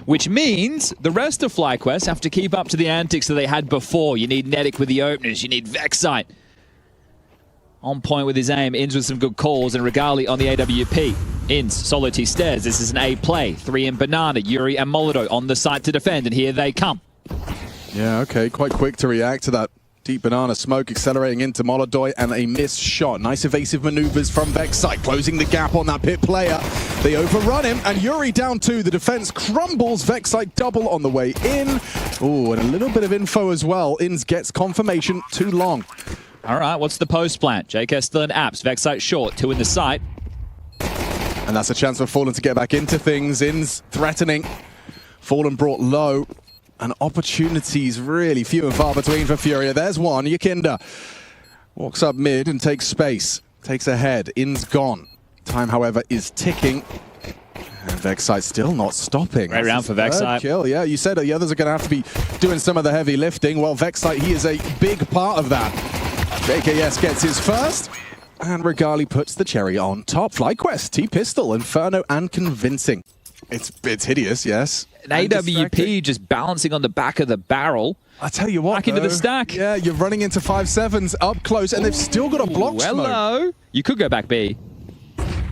which means the rest of FlyQuest have to keep up to the antics that they had before. You need Netic with the openers, you need Vexite on point with his aim, Inns with some good calls, and Regali on the AWP. Inns, solo T stairs, this is an A play. 3 in Banana, Yuri and Molotov on the site to defend, and here they come. Yeah, okay, quite quick to react to that deep Banana smoke, accelerating into Molotov, and a missed shot. Nice evasive maneuvers from Vexite, closing the gap on that pit player. They overrun him, and Yuri down 2. The defense crumbles. Vexite double on the way in. Oh, and a little bit of info as well. Inns gets confirmation, too long. All right, what's the post plant? JK still in apps, Vexite short, 2 in the site. And that's a chance for Fallen to get back into things. Inns threatening. Fallen brought low. And opportunities really few and far between for FURIA. There's one, Yakinda. Walks up mid and takes space. Takes ahead, Inns gone. Time, however, is ticking. And Vexite still not stopping. Great round for Vexite. Kill, yeah, you said the others are going to have to be doing some of the heavy lifting. Well, Vexite, he is a big part of that. JKS gets his first. And Regali puts the cherry on top. FlyQuest, T-Pistol, Inferno, and convincing. It's hideous, yes. An AWP just balancing on the back of the barrel. I tell you what, back into the stack. Yeah, you're running into 5-7s up close, and they've still got a block smoke. Hello. You could go back B.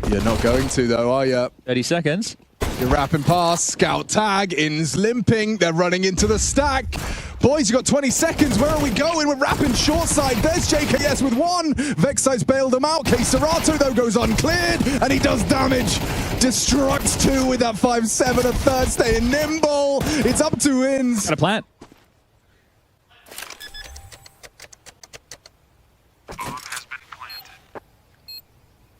You're not going to, though, are you? 30 seconds. You're wrapping past. Scout tag. Inns limping. They're running into the stack. Boys, you got 20 seconds. Where are we going? We're wrapping short side. There's JKS with 1. Vexite's bailed them out. Serato, though, goes uncleared, and he does damage. Destructs 2 with that 5-7. A third staying nimble. It's up to Inns. Got a plant.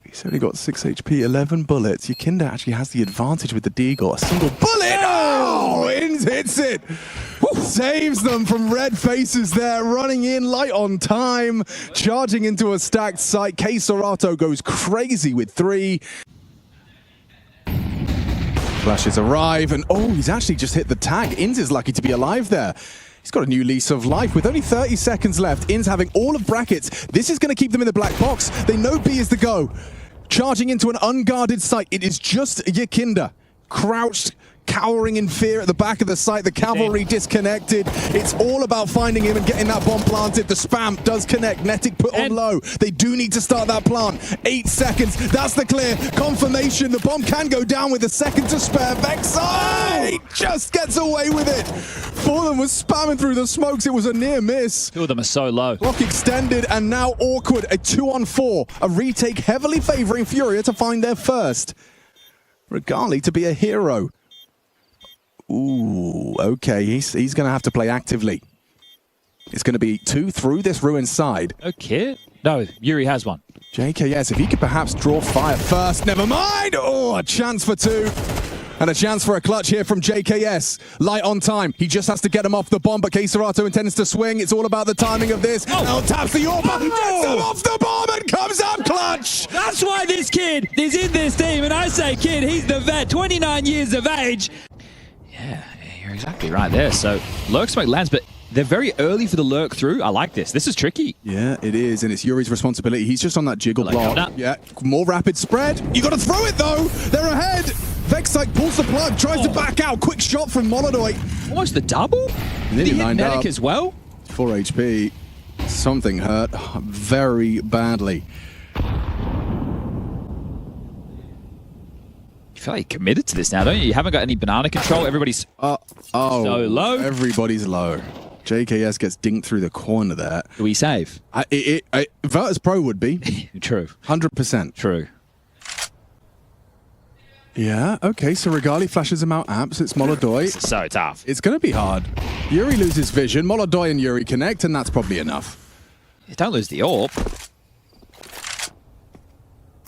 He's only got 6 HP, 11 bullets. Yakinda actually has the advantage with the Deagle. A single bullet! Oh! Inns hits it! Saves them from red faces there, running in light on time, charging into a stacked site. Serato goes crazy with 3. Flashes arrive, and oh, he's actually just hit the tag. Inns is lucky to be alive there. He's got a new lease of life. With only 30 seconds left, Inns having all of brackets. This is going to keep them in the black box. They know B is the go. Charging into an unguarded site. It is just Yakinda, crouched, cowering in fear at the back of the site. The cavalry disconnected. It's all about finding him and getting that bomb planted. The spam does connect. Netic put on low. They do need to start that plant. 8 seconds. That's the clear. Confirmation. The bomb can go down with a second to spare. Vexite just gets away with it. Fallen was spamming through the smokes. It was a near miss. 2 of them are so low. Block extended, and now awkward. A 2-on-4. A retake heavily favoring FURIA to find their first. Regali to be a hero. Ooh, okay, he's going to have to play actively. It's going to be 2 through this ruined side. Okay. No, Yuri has one. JKS, if he could perhaps draw fire first. Never mind! Oh, a chance for 2. And a chance for a clutch here from JKS. Light on time. He just has to get him off the bomb, but Serato intends to swing. It's all about the timing of this. Now taps the AWP, gets him off the bomb, and comes up clutch! That's why this kid is in this team, and I say kid, he's the vet, 29 years of age. Yeah, you're exactly right there. So lurk smoke lands, but they're very early for the lurk through. I like this. This is tricky. Yeah, it is, and it's Yuri's responsibility. He's just on that jiggle block. Yeah, more rapid spread. You got to throw it though. They're ahead. Vexite pulls the plug, tries to back out. Quick shot from Molotov. Almost the double. Did he hit Netic as well? 4 HP. Something hurt very badly. You feel like you're committed to this now, don't you? You haven't got any banana control. Everybody's so low. Everybody's low. JKS gets dinked through the corner there. Do we save? Virtus Pro would be. True. 100%. True. Yeah, okay, so Regali flashes him out apps. It's Molotov. This is so tough. It's going to be hard. Yuri loses vision. Molotov and Yuri connect, and that's probably enough. You don't lose the AWP.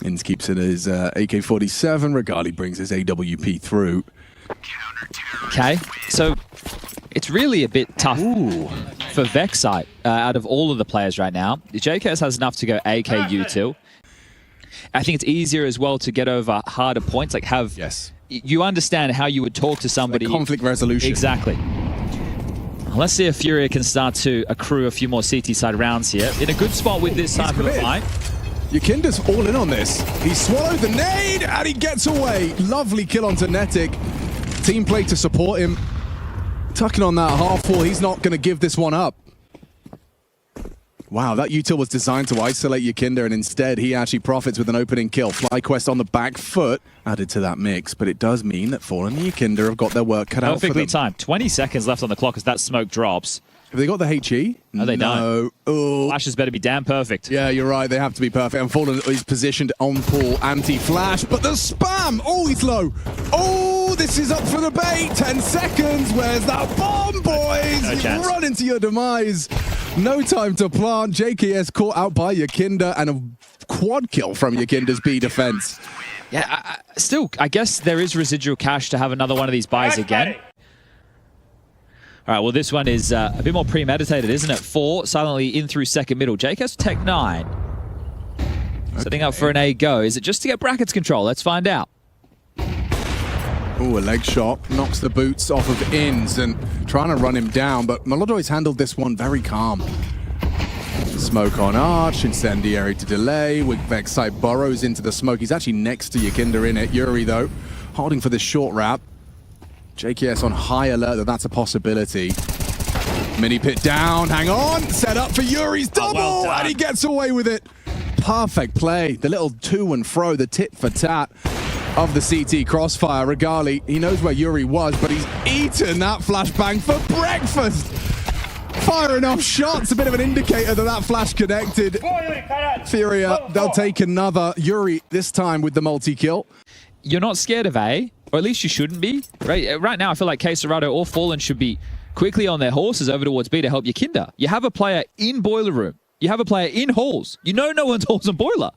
Inns keeps it as AK-47. Regali brings his AWP through. Okay, so it's really a bit tough for Vexite out of all of the players right now. JKS has enough to go AK util. I think it's easier as well to get over harder points, like have... Yes. You understand how you would talk to somebody... Like conflict resolution. Exactly. Let's see if FURIA can start to accrue a few more CT side rounds here. In a good spot with this type of a fight. Yakinda's all in on this. He swallowed the nade and he gets away. Lovely kill onto Netic. team play to support him. Tucking on that half wall, he's not going to give this one up. Wow, that util was designed to isolate Yakinda, and instead he actually profits with an opening kill. FlyQuest on the back foot added to that mix, but it does mean that Fallen and Yakinda have got their work cut out for them. Perfectly timed. 20 seconds left on the clock as that smoke drops. Have they got the HE? No, they don't. Oh. Flashes better be damn perfect. Yeah, you're right. They have to be perfect. And Fallen is positioned on pull, anti-flash, but the spam! Oh, he's low. Oh, this is up for the bait. 10 seconds. Where's that bomb, boys? No chance. Run into your demise. No time to plant. JKS caught out by Yakinda, and a quad kill from Yakinda's B defense. Yeah, still, I guess there is residual cash to have another one of these buys again. All right, well, this one is a bit more premeditated, isn't it? 4 silently in through second middle. JKS Tech 9. Okay. Setting up for an A go. Is it just to get brackets control? Let's find out. Oh, a leg shot knocks the boots off of Inns and trying to run him down, but Molodroid's handled this one very calm. Smoke on Arch, incendiary to delay. Vexite burrows into the smoke. He's actually next to Yakinda in it. Yuri, though, holding for this short wrap. JKS on high alert that that's a possibility. Mini pit down, hang on, set up for Yuri's double, and he gets away with it. Perfect play, the little to and fro, the tit for tat of the CT crossfire. Regali, he knows where Yuri was, but he's eaten that flashbang for breakfast. Firing off shots, a bit of an indicator that that flash connected. FURIA, they'll take another. Yuri, this time with the multi-kill. You're not scared of A, or at least you shouldn't be. Right now, I feel like K-Serrato or Fallen should be quickly on their horses over towards B to help Yakinda. You have a player in Boiler Room. You have a player in halls. You know no one's halls on Boiler.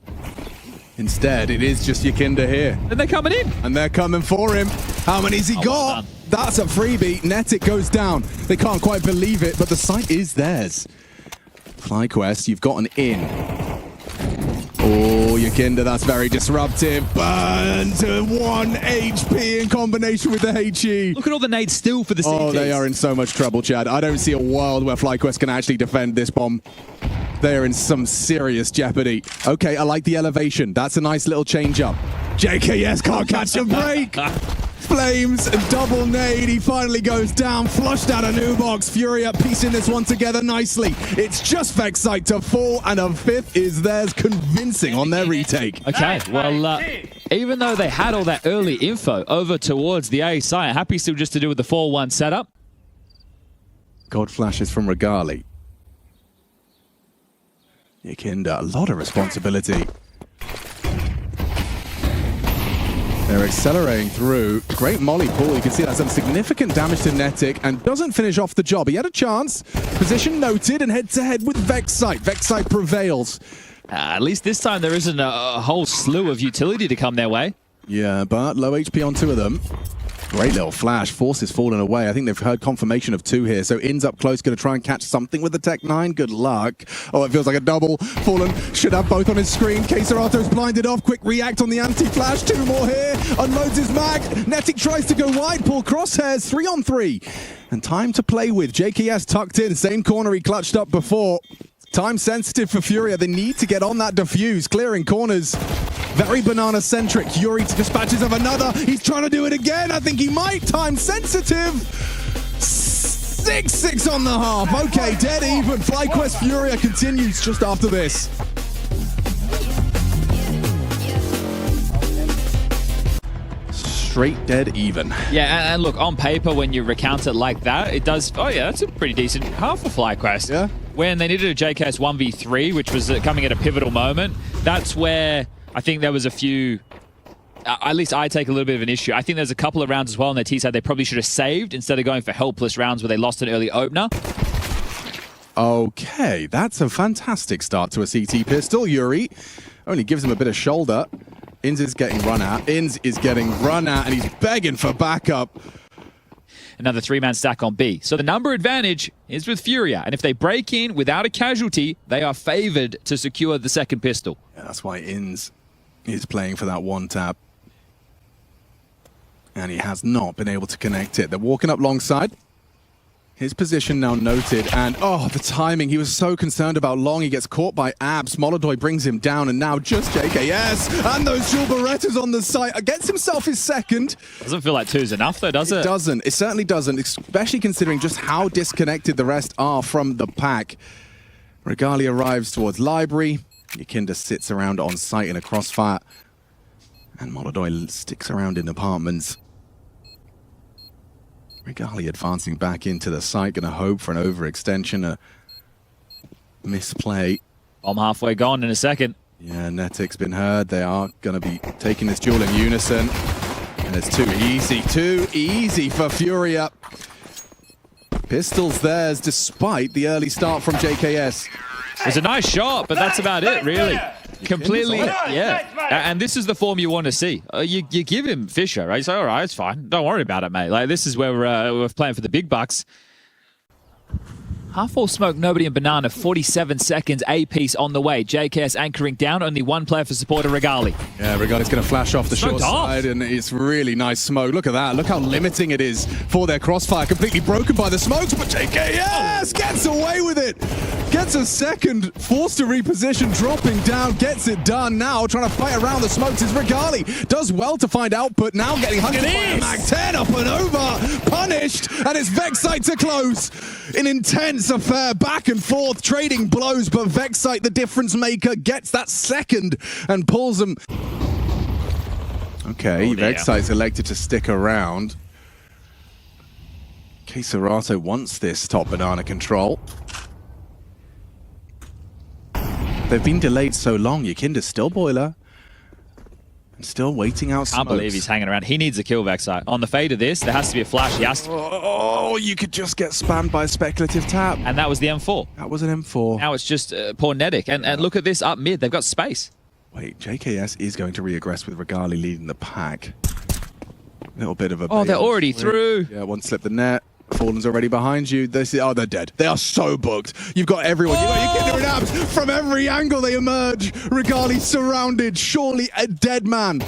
Instead, it is just Yakinda here. And they're coming in. And they're coming for him. How many's he got? Well, that's a freebie. Netic goes down. They can't quite believe it, but the site is theirs. FlyQuest, you've got an in. Oh, Yakinda, that's very disruptive. Burn to 1 HP in combination with the HE. Look at all the nades still for the CTs. Oh, they are in so much trouble, Chad. I don't see a world where FlyQuest can actually defend this bomb. They are in some serious jeopardy. Okay, I like the elevation. That's a nice little change up. JKS can't catch a break. Flames and double nade. He finally goes down, flushed out a new box. FURIA piecing this one together nicely. It's just Vexite to fall, and a 5th is theirs, convincing on their retake. Okay, well, even though they had all that early info over towards the A side, happy still just to do with the 4-1 setup. God flashes from Regali. Yakinda, a lot of responsibility. They're accelerating through. Great molly pull. You can see that's done significant damage to Netic and doesn't finish off the job. He had a chance. Position noted and head-to-head with Vexite. Vexite prevails. At least this time there isn't a whole slew of utility to come their way. Yeah, but low HP on 2 of them. Great little flash. Forces falling away. I think they've heard confirmation of 2 here. So In's up close, going to try and catch something with the Tech 9. Good luck. Oh, it feels like a double. Fallen should have both on his screen. K-Serrato's blinded off. Quick react on the anti-flash. 2 more here. Unloads his mag. Netic tries to go wide. Pull crosshairs. 3 on 3. And time to play with. JKS tucked in. Same corner he clutched up before. Time sensitive for FURIA. They need to get on that diffuse. Clearing corners. Very banana-centric. Yuri dispatches of another. He's trying to do it again. I think he might. Time sensitive. 6-6 on the half. Okay, dead even. FlyQuest FURIA continues just after this. Straight dead even. Yeah, and look, on paper, when you recount it like that, it does... Oh, yeah, that's a pretty decent half for FlyQuest. Yeah. When they needed a JKS 1v3, which was coming at a pivotal moment, that's where... I think there was a few, at least I take a little bit of an issue. I think there's a couple of rounds as well on their T-side they probably should have saved instead of going for helpless rounds where they lost an early opener. Okay, that's a fantastic start to a CT pistol. Yuri only gives him a bit of shoulder. Inns is getting run at. Inns is getting run at, and he's begging for backup. Another 3-man stack on B. So the number advantage is with FURIA, and if they break in without a casualty, they are favored to secure the second pistol. Yeah, that's why Inns is playing for that 1 tap. And he has not been able to connect it. They're walking up long side. His position now noted, and oh, the timing. He was so concerned about Long. He gets caught by Abs. Molodoy brings him down, and now just JKS and those dual Berettas on the site. Gets himself his second. Doesn't feel like 2's enough, though, does it? It doesn't. It certainly doesn't, especially considering just how disconnected the rest are from the pack. Regali arrives towards Library. Yakinda sits around on site in a crossfire. And Molodoy sticks around in apartments. Regali advancing back into the site, gonna hope for an overextension, a misplay. I'm halfway gone in a second. Yeah, Netic's been heard. They are gonna be taking this duel in unison. And it's too easy for FURIA. Pistols theirs despite the early start from JKS. It was a nice shot, but that's about it, really. Completely, yeah. And this is the form you want to see. You give him Fisher, right? You say, all right, it's fine. Don't worry about it, mate. Like, this is where we're playing for the big bucks. Half full smoke, nobody in banana, 47 seconds, A piece on the way. JKS anchoring down, only one player for supporter Regali. Yeah, Regali's going to flash off the short off. side, and it's really nice smoke. Look at that. Look how limiting it is for their crossfire. Completely broken by the smokes, but JKS gets away with it. Gets a second, forced to reposition, dropping down, gets it done. Now trying to fight around the smokes is Regali. Does well to find output, now getting hunted by a Mag 10 up and over. Punished, and it's Vexite to close. An intense affair, back and forth, trading blows, but Vexite, the difference maker, gets that second and pulls them. Okay, Vexite's elected to stick around. Serato wants this top banana control. They've been delayed so long. Yakinda's still boiler. And still waiting out smokes. I can't believe he's hanging around. He needs a kill, Vexite. On the fade of this, there has to be a flash. He has to... Oh, you could just get spammed by a speculative tap. And that was the M4. That was an M4. Now it's just poor Netic. And look at this up mid. They've got space. Wait, JKS is going to re-aggress with Regali leading the pack. A little bit of a... Oh, they're already through. Yeah, one slip the net. Fallen's already behind you. They see, oh, they're dead. They are so booked. You've got everyone. You've got Yakinda and Abs. From every angle they emerge. Regali surrounded. Surely a dead man.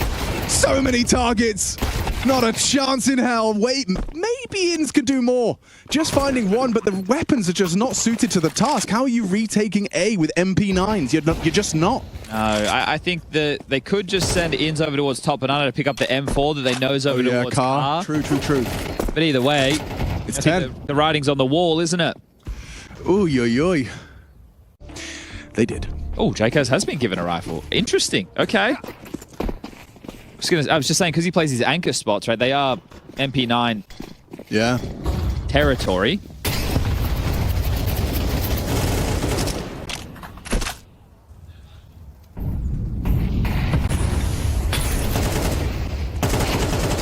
So many targets. Not a chance in hell. Wait, maybe Ins could do more. Just finding one, but the weapons are just not suited to the task. How are you retaking A with MP9s? You're just not. No, I think that they could just send Ins over towards top banana to pick up the M4 that they knows over towards car. True. But either way, it's I 10. think the writing's on the wall, isn't it? Ooh, yo. They did. Oh, JKS has been given a rifle. Interesting. Okay. I was just saying, because he plays these anchor spots, right? They are MP9 territory.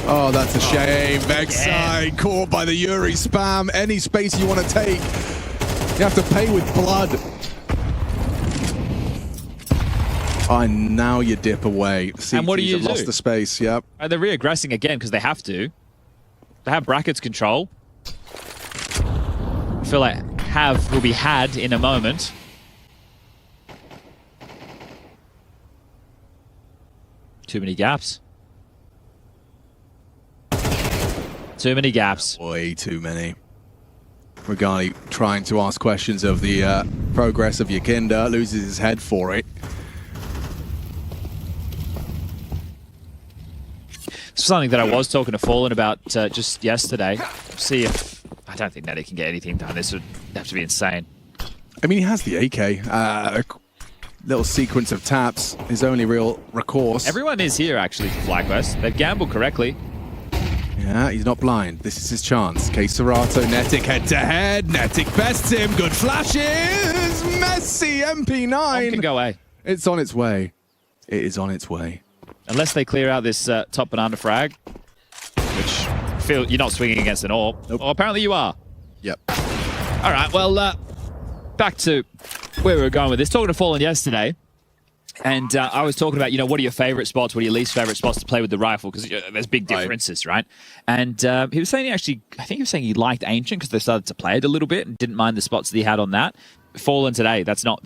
Oh, that's a shame. Vexite caught by the Yuri spam. Any space you want to take, you have to pay with blood. Oh, and now you dip away. And what do you do? Lost the space, yep. They're re-aggressing again because they have to. They have brackets control. I feel like have will be had in a moment. Too many gaps. Too many gaps. Way too many. Regali trying to ask questions of the progress of Yakinda, loses his head for it. Something that I was talking to Fallen about just yesterday. See if... I don't think Netic can get anything done. This would have to be insane. I mean, he has the AK. A little sequence of taps, his only real recourse. Everyone is here, actually, for FlyQuest. They've gambled correctly. Yeah, he's not blind. This is his chance. Serato, Netic head-to-head. Netic bests him. Good flashes. Messi, MP9. One can go A. It's on its way. It is on its way. Unless they clear out this top banana frag, which you're not swinging against an AWP. Nope. Oh, apparently you are. Yep. All right, well, back to where we were going with this. Talking to Fallen yesterday, and I was talking about, what are your favorite spots? What are your least favorite spots to play with the rifle? Because there's big differences, right? And he was saying I think he was saying he liked Ancient because they started to play it a little bit and didn't mind the spots that he had on that. Fallen today. That's not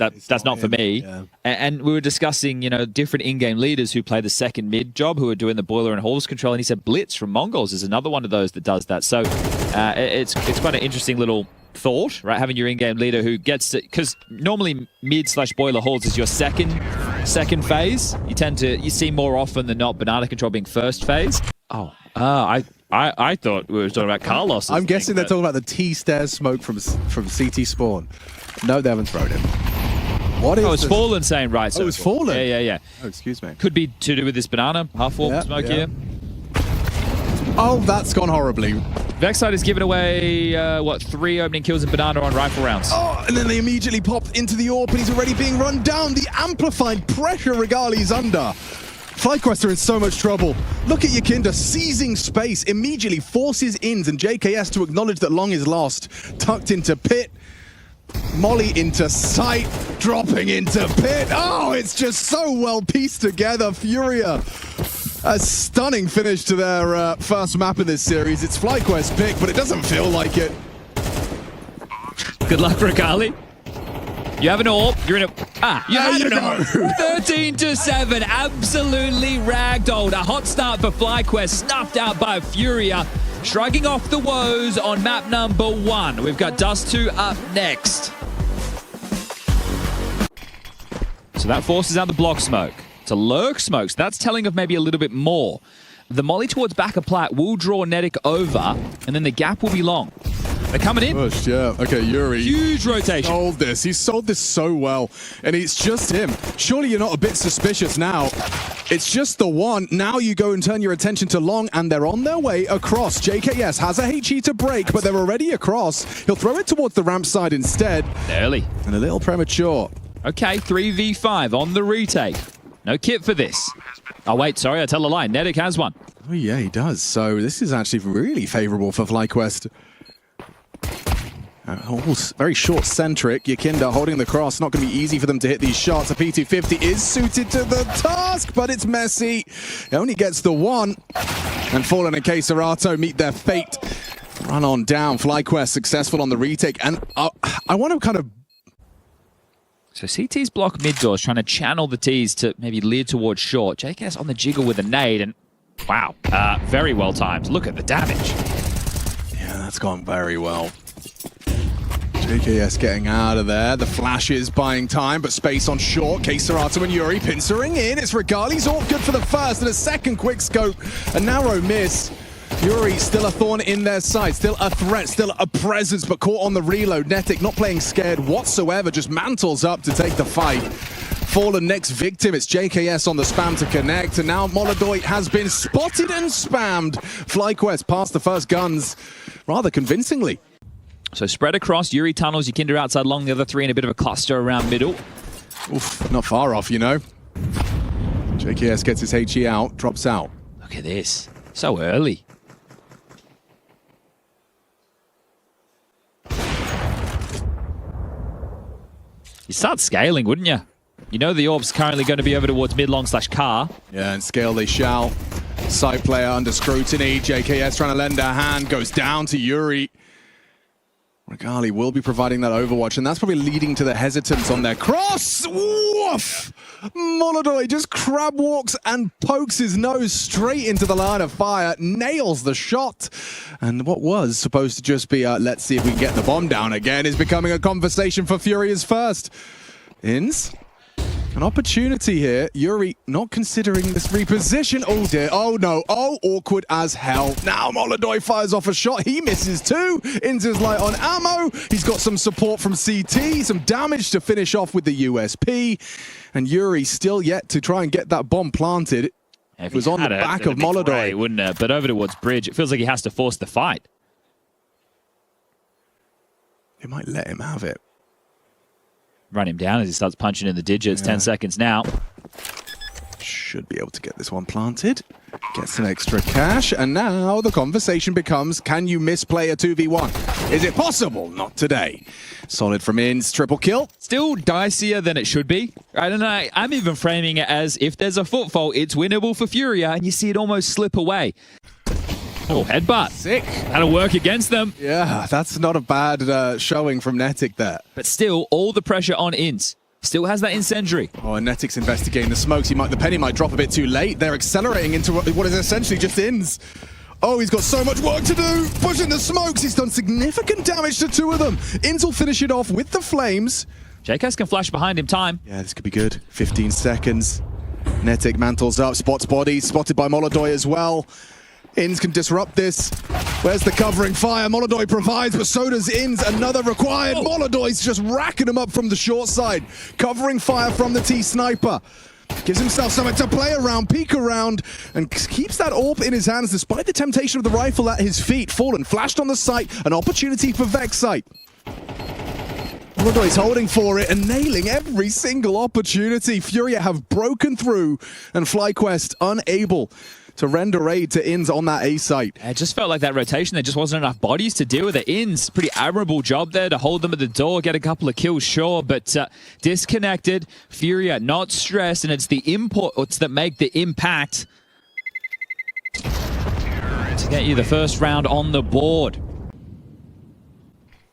for me. Yeah. And we were discussing, you know, different in-game leaders who play the second mid job, who are doing the boiler and halls control. And he said Blitz from Mongols is another one of those that does that. So it's quite an interesting little thought, right? Having your in-game leader who gets to, because normally mid/boiler halls is your second phase. You see more often than not banana control being first phase. I thought we were talking about Carlos. I'm guessing they're talking about the T-stairs smoke from CT spawn. No, they haven't thrown him. What is it's Fallen saying right. Oh, it's Fallen? Yeah. Oh, excuse me. Could be to do with this banana half-warm smoke here. Oh, that's gone horribly. Vexite has given away, 3 opening kills in banana on rifle rounds. Oh, and then they immediately popped into the AWP, and he's already being run down. The amplified pressure Regali's under. FlyQuest are in so much trouble. Look at Yakinda seizing space, immediately forces Ins and JKS to acknowledge that Long is lost. Tucked into pit. Molly into sight, dropping into pit. Oh, it's just so well pieced together. FURIA, a stunning finish to their first map in this series. It's FlyQuest's pick, but it doesn't feel like it. Good luck, Regali. You have an AWP. You're in a... you had an AWP. 13-7. Absolutely ragdolled. A hot start for FlyQuest. Snuffed out by FURIA. Shrugging off the woes on map number 1. We've got Dust 2 up next. So that forces out the block smoke. It's a lurk smoke, so that's telling of maybe a little bit more. The molly towards back of plat will draw Nedic over, and then the gap will be long. They're coming in. Pushed, yeah. Okay, Yuri. Huge rotation. Sold this. He sold this so well. And it's just him. Surely you're not a bit suspicious now. It's just the one. Now you go and turn your attention to Long, and they're on their way across. JKS has a HE to break, but they're already across. He'll throw it towards the ramp side instead. Early. And a little premature. Okay, 3v5 on the retake. No kit for this. Oh, wait, sorry, I tell a lie. Nedic has one. Oh, yeah, he does. So this is actually really favorable for FlyQuest. Very short-centric. Yakinda holding the cross. Not going to be easy for them to hit these shots. A P250 is suited to the task, but it's messy. He only gets the one. And Fallen and K-Serato meet their fate. Run on down. FlyQuest successful on the retake. And I want to kind of... So CT's block mid doors, trying to channel the T's to maybe lead towards short. JKS on the jiggle with a nade, and wow, very well timed. Look at the damage. Yeah, that's gone very well. JKS getting out of there. The flash is buying time, but space on short. K-Serato and Yuri pincering in. It's Regali's all good for the first, and a second quick scope. A narrow miss. Yuri still a thorn in their side, still a threat, still a presence, but caught on the reload. Netic not playing scared whatsoever, just mantles up to take the fight. Fallen next victim, it's JKS on the spam to connect, and now Molodoy has been spotted and spammed. FlyQuest passed the first guns rather convincingly. So spread across, Yuri tunnels, Yakinda outside Long, the other 3 in a bit of a cluster around middle. Oof, not far off, you know. JKS gets his HE out, drops out. Look at this, so early. You start scaling, wouldn't you? You know the orb's currently going to be over towards mid-long/car. Yeah, and scale they shall. Side player under scrutiny. JKS trying to lend a hand. Goes down to Yuri. Regali will be providing that overwatch, and that's probably leading to the hesitance on their cross. Woof! Molodoy just crab walks and pokes his nose straight into the line of fire, nails the shot. And what was supposed to just be let's see if we can get the bomb down again is becoming a conversation for FURIA's first. Ins. An opportunity here. Yuri not considering this reposition. Oh dear. Oh no. Oh, awkward as hell. Now Molodoy fires off a shot. He misses too. Ins is light on ammo. He's got some support from CT. Some damage to finish off with the USP. And Yuri still yet to try and get that bomb planted. It was on the back of Molodoy. Great, wouldn't it? But over towards Bridge, it feels like he has to force the fight. They might let him have it. Run him down as he starts punching in the digits. Yeah. 10 seconds now. Should be able to get this one planted. Get some extra cash. And now the conversation becomes, can you misplay a 2v1? Is it possible? Not today. Solid from Ins. Triple kill. Still dicier than it should be. I don't know. I'm even framing it as if there's a footfall, it's winnable for FURIA, and you see it almost slip away. Oh, headbutt. Sick. That'll work against them. Yeah, that's not a bad showing from Netic there. But still, all the pressure on Inz. Still has that incendiary. Oh, and Netic's investigating the smokes. The penny might drop a bit too late. They're accelerating into what is essentially just Inz. Oh, he's got so much work to do. Pushing the smokes. He's done significant damage to two of them. Inz will finish it off with the flames. JKS can flash behind him time. Yeah, this could be good. 15 seconds. Netic mantles up, spots body, spotted by Molodoy as well. Inz can disrupt this. Where's the covering fire? Molodoy provides, but so does Inz. Another required. Oh. Molodoy's just racking him up from the short side. Covering fire from the T-sniper. Gives himself something to play around, peek around, and keeps that AWP in his hands despite the temptation of the rifle at his feet. Fallen, flashed on the site, an opportunity for Vexite. Molodoy's holding for it and nailing every single opportunity. FURIA have broken through, and FlyQuest unable to render aid to Inz on that A site. It just felt like that rotation, there just wasn't enough bodies to deal with it. Inz, pretty admirable job there to hold them at the door, get a couple of kills, sure, but disconnected. FURIA not stressed, and it's the imports that make the impact to get you the first round on the board.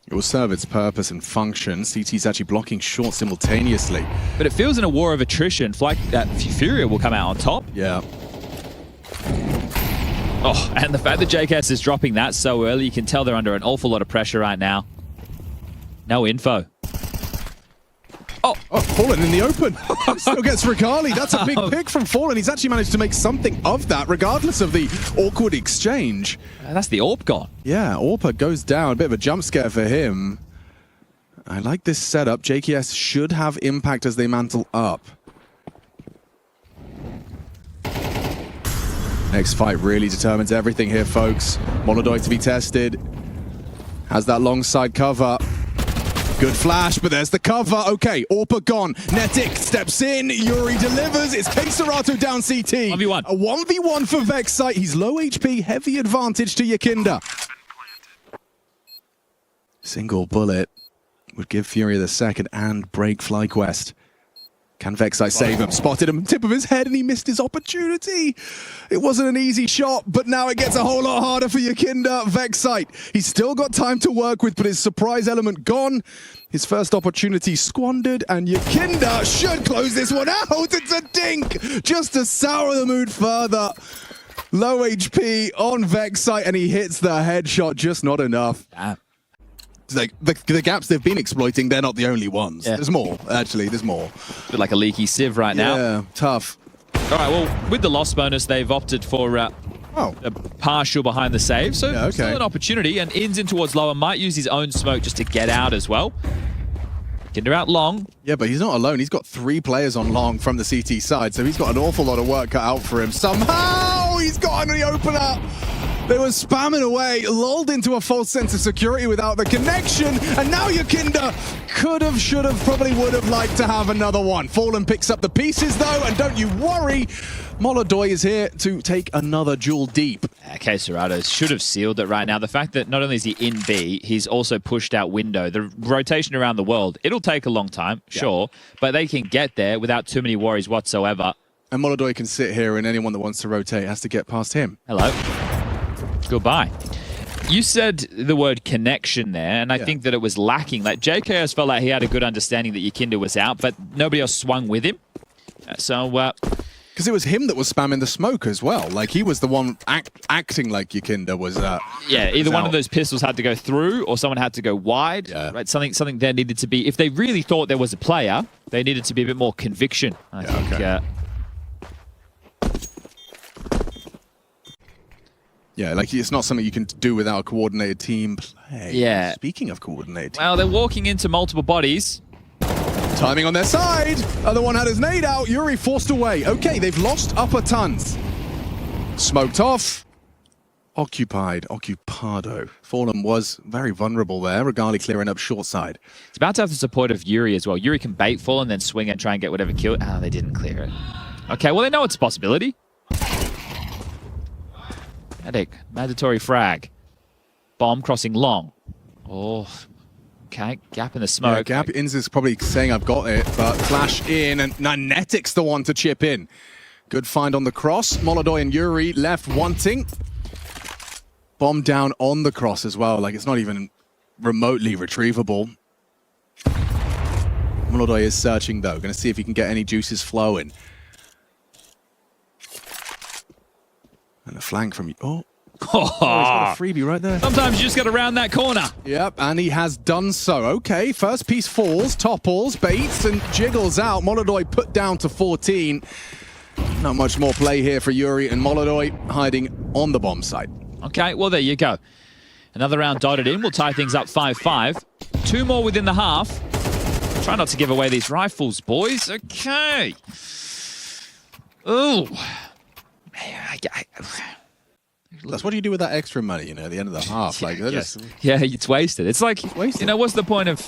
It will serve its purpose and function. CT's actually blocking short simultaneously. But it feels in a war of attrition, FURIA will come out on top. Yeah. Oh, and the fact that JKS is dropping that so early, you can tell they're under an awful lot of pressure right now. No info. Oh, Fallen in the open. Still gets Regali. That's a big pick from Fallen. He's actually managed to make something of that, regardless of the awkward exchange. That's the AWP gone. Yeah, AWP goes down. A bit of a jump scare for him. I like this setup. JKS should have impact as they mantle up. Next fight really determines everything here, folks. Molodoy to be tested. Has that long side cover. Good flash, but there's the cover. Okay, AWP gone. Netic steps in. Yuri delivers. It's Keserato down CT. 1v1. A 1v1 for Vexite. He's low HP, heavy advantage to Yakinda. Single bullet would give FURIA the second and break FlyQuest. Can Vexite save him? Spotted him, tip of his head, and he missed his opportunity. It wasn't an easy shot, but now it gets a whole lot harder for Yakinda. Vexite, he's still got time to work with, but his surprise element gone. His first opportunity squandered, and Yakinda should close this one out. It's a dink, just to sour the mood further. Low HP on Vexite, and he hits the headshot, just not enough. Like the gaps they've been exploiting, they're not the only ones. Yeah. There's more, actually, there's more. Bit like a leaky sieve right now. Yeah, tough. All right, well, with the loss bonus, they've opted for a partial behind the save, so yeah, okay. Still an opportunity, and Inz in towards lower, might use his own smoke just to get out as well. Kinder out long. Yeah, but he's not alone. He's got 3 players on long from the CT side, so he's got an awful lot of work cut out for him. Somehow he's gotten the opener. They were spamming away, lulled into a false sense of security without the connection, and now Yakinda could have, should have, probably would have liked to have another one. Fallen picks up the pieces though, and don't you worry, Molodoy is here to take another jewel deep. Keserato should have sealed it right now. The fact that not only is he in B, he's also pushed out window. The rotation around the world, it'll take a long time, sure, but they can get there without too many worries whatsoever. And Molodoy can sit here, and anyone that wants to rotate has to get past him. Hello. Goodbye. You said the word connection there, and I think that it was lacking. Like JKS felt like he had a good understanding that Yakinda was out, but nobody else swung with him. Because it was him that was spamming the smoke as well. Like he was the one acting like Yakinda was. Yeah, either one of those pistols had to go through, or someone had to go wide. Yeah. Right, something there needed to be. If they really thought there was a player, they needed to be a bit more conviction. I think. Okay. Yeah, like it's not something you can do without a coordinated team play. Yeah. Speaking of coordinated. Well, they're walking into multiple bodies. Timing on their side. Other one had his nade out. Yuri forced away. Okay, they've lost upper tons. Smoked off. Occupied. Occupado. Fallen was very vulnerable there. Regali clearing up short side. It's about to have the support of Yuri as well. Yuri can bait Fallen, then swing and try and get whatever kill. Ah, they didn't clear it. Okay, well, they know it's a possibility. Mandatory frag. Bomb crossing long. Oh, okay. Gap in the smoke. Yeah, Gap Inz is probably saying I've got it, but flash in, and Netic's the one to chip in. Good find on the cross. Molodoy and Yuri left wanting. Bomb down on the cross as well. Like, it's not even remotely retrievable. Molodoi is searching, though. Going to see if he can get any juices flowing. And a flank from... Oh, he's got a freebie right there. Sometimes you just got to round that corner. Yep, and he has done so. Okay, first piece falls, topples, baits, and jiggles out. Molodoi put down to 14. Not much more play here for Yuri, and Molodoi hiding on the bomb site. Okay, well, there you go. Another round dotted in. We'll tie things up 5-5. 2 more within the half. Try not to give away these rifles, boys. Okay. Ooh. That's what do you do with that extra money, you know, at the end of the half? Like, yeah, it's wasted. It's like, wasted. you know, what's the point of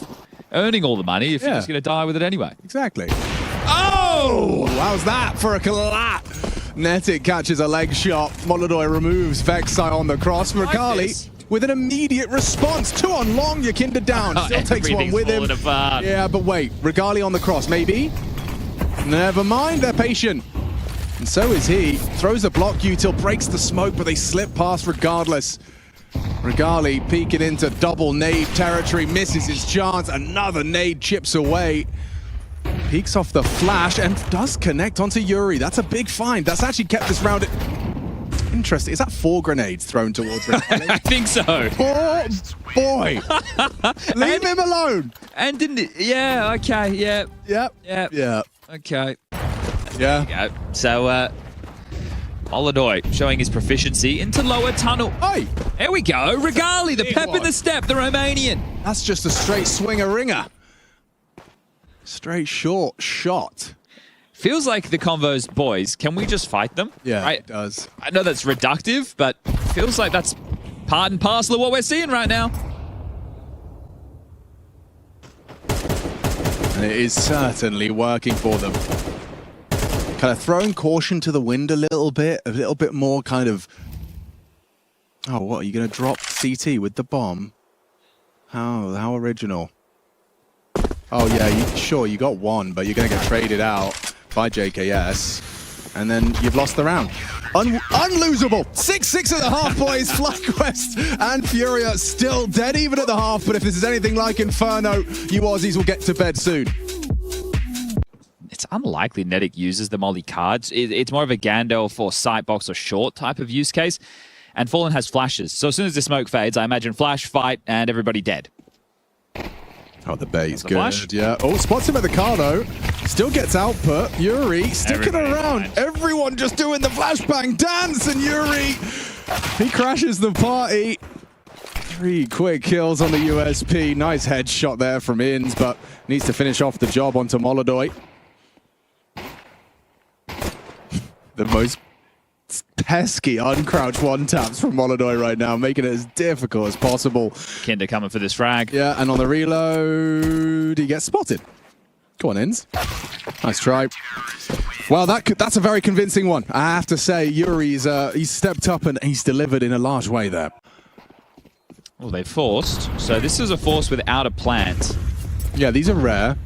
earning all the money if you're just going to die with it anyway? Exactly. Oh! How's that for a collapse? Netic catches a leg shot. Molodoi removes Vexai on the cross. Regali with an immediate response. 2 on long, Yakinda down. Still takes one with him. Apart. Yeah, but wait. Regali on the cross, maybe? Never mind, they're patient. And so is he. Throws a block util, breaks the smoke, but they slip past regardless. Regali peeking into double nade territory, misses his chance. Another nade chips away. Peeks off the flash and does connect onto Yuri. That's a big find. That's actually kept this round... Interesting. Is that 4 grenades thrown towards Regali? I think so. Poor boy. Leave him alone. And didn't it? Yeah, okay, yeah. Yep. Yeah. Okay. Yeah. So, Molodoi showing his proficiency into lower tunnel. Hey! There we go. Regali, the pep in the step, the Romanian. That's just a straight swinger ringer. Straight short shot. Feels like the convos, boys, can we just fight them? Yeah, right? It does. I know that's reductive, but feels like that's part and parcel of what we're seeing right now. And it is certainly working for them. Kind of throwing caution to the wind a little bit more kind of... Oh, what, are you going to drop CT with the bomb? How original. Oh, yeah, sure, you got 1, but you're going to get traded out by JKS. And then you've lost the round. Unlosable. 6-6 at the half, boys. FlyQuest and FURIA still dead even at the half, but if this is anything like Inferno, you Aussies will get to bed soon. It's unlikely Netic uses the molly cards. It's more of a Gandalf or Sightbox or short type of use case. And Fallen has flashes. So as soon as the smoke fades, I imagine flash, fight, and everybody dead. Oh, the bait's good. Flash. Yeah. Oh, spots him at the car, though. Still gets output. Yuri sticking around. Fine. Everyone just doing the flashbang dance, and Yuri, he crashes the party. 3 quick kills on the USP. Nice headshot there from Inns, but needs to finish off the job onto Molodoi. The most pesky uncrouch one-taps from Molodoi right now, making it as difficult as possible. Kinder coming for this frag. Yeah, and on the reload, he gets spotted. Go on, Inns. Nice try. Well, that's a very convincing one. I have to say, Yuri's he's stepped up and he's delivered in a large way there. Well, they forced. So this is a force without a plant. Yeah, these are rare.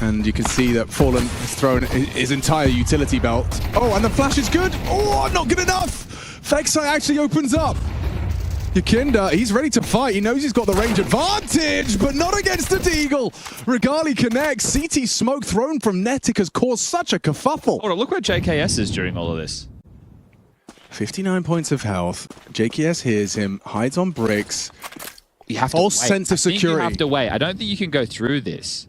And you can see that Fallen has thrown his entire utility belt. Oh, and the flash is good. Oh, not good enough. Vexai actually opens up. Yakinda, he's ready to fight. He knows he's got the range advantage, but not against the Deagle. Regali connects. CT smoke thrown from Netic has caused such a kerfuffle. Hold on, look where JKS is during all of this. 59 points of health. JKS hears him, hides on bricks. You have to False wait. sense of security. You have to wait. I don't think you can go through this.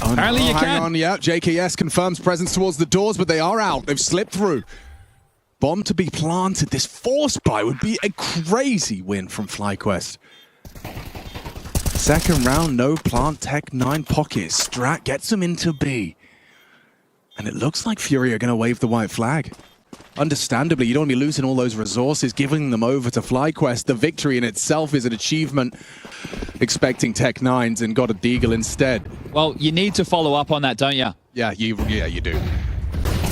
Oh, apparently no, you hang can. on, yeah. JKS confirms presence towards the doors, but they are out. They've slipped through. Bomb to be planted. This force buy would be a crazy win from FlyQuest. Second round, no plant, tech 9 pockets. Strat gets them into B. And it looks like Fury are going to wave the white flag. Understandably, you don't want to be losing all those resources, giving them over to FlyQuest. The victory in itself is an achievement. Expecting Tech 9s and got a Deagle instead. Well, you need to follow up on that, don't you? Yeah, you do.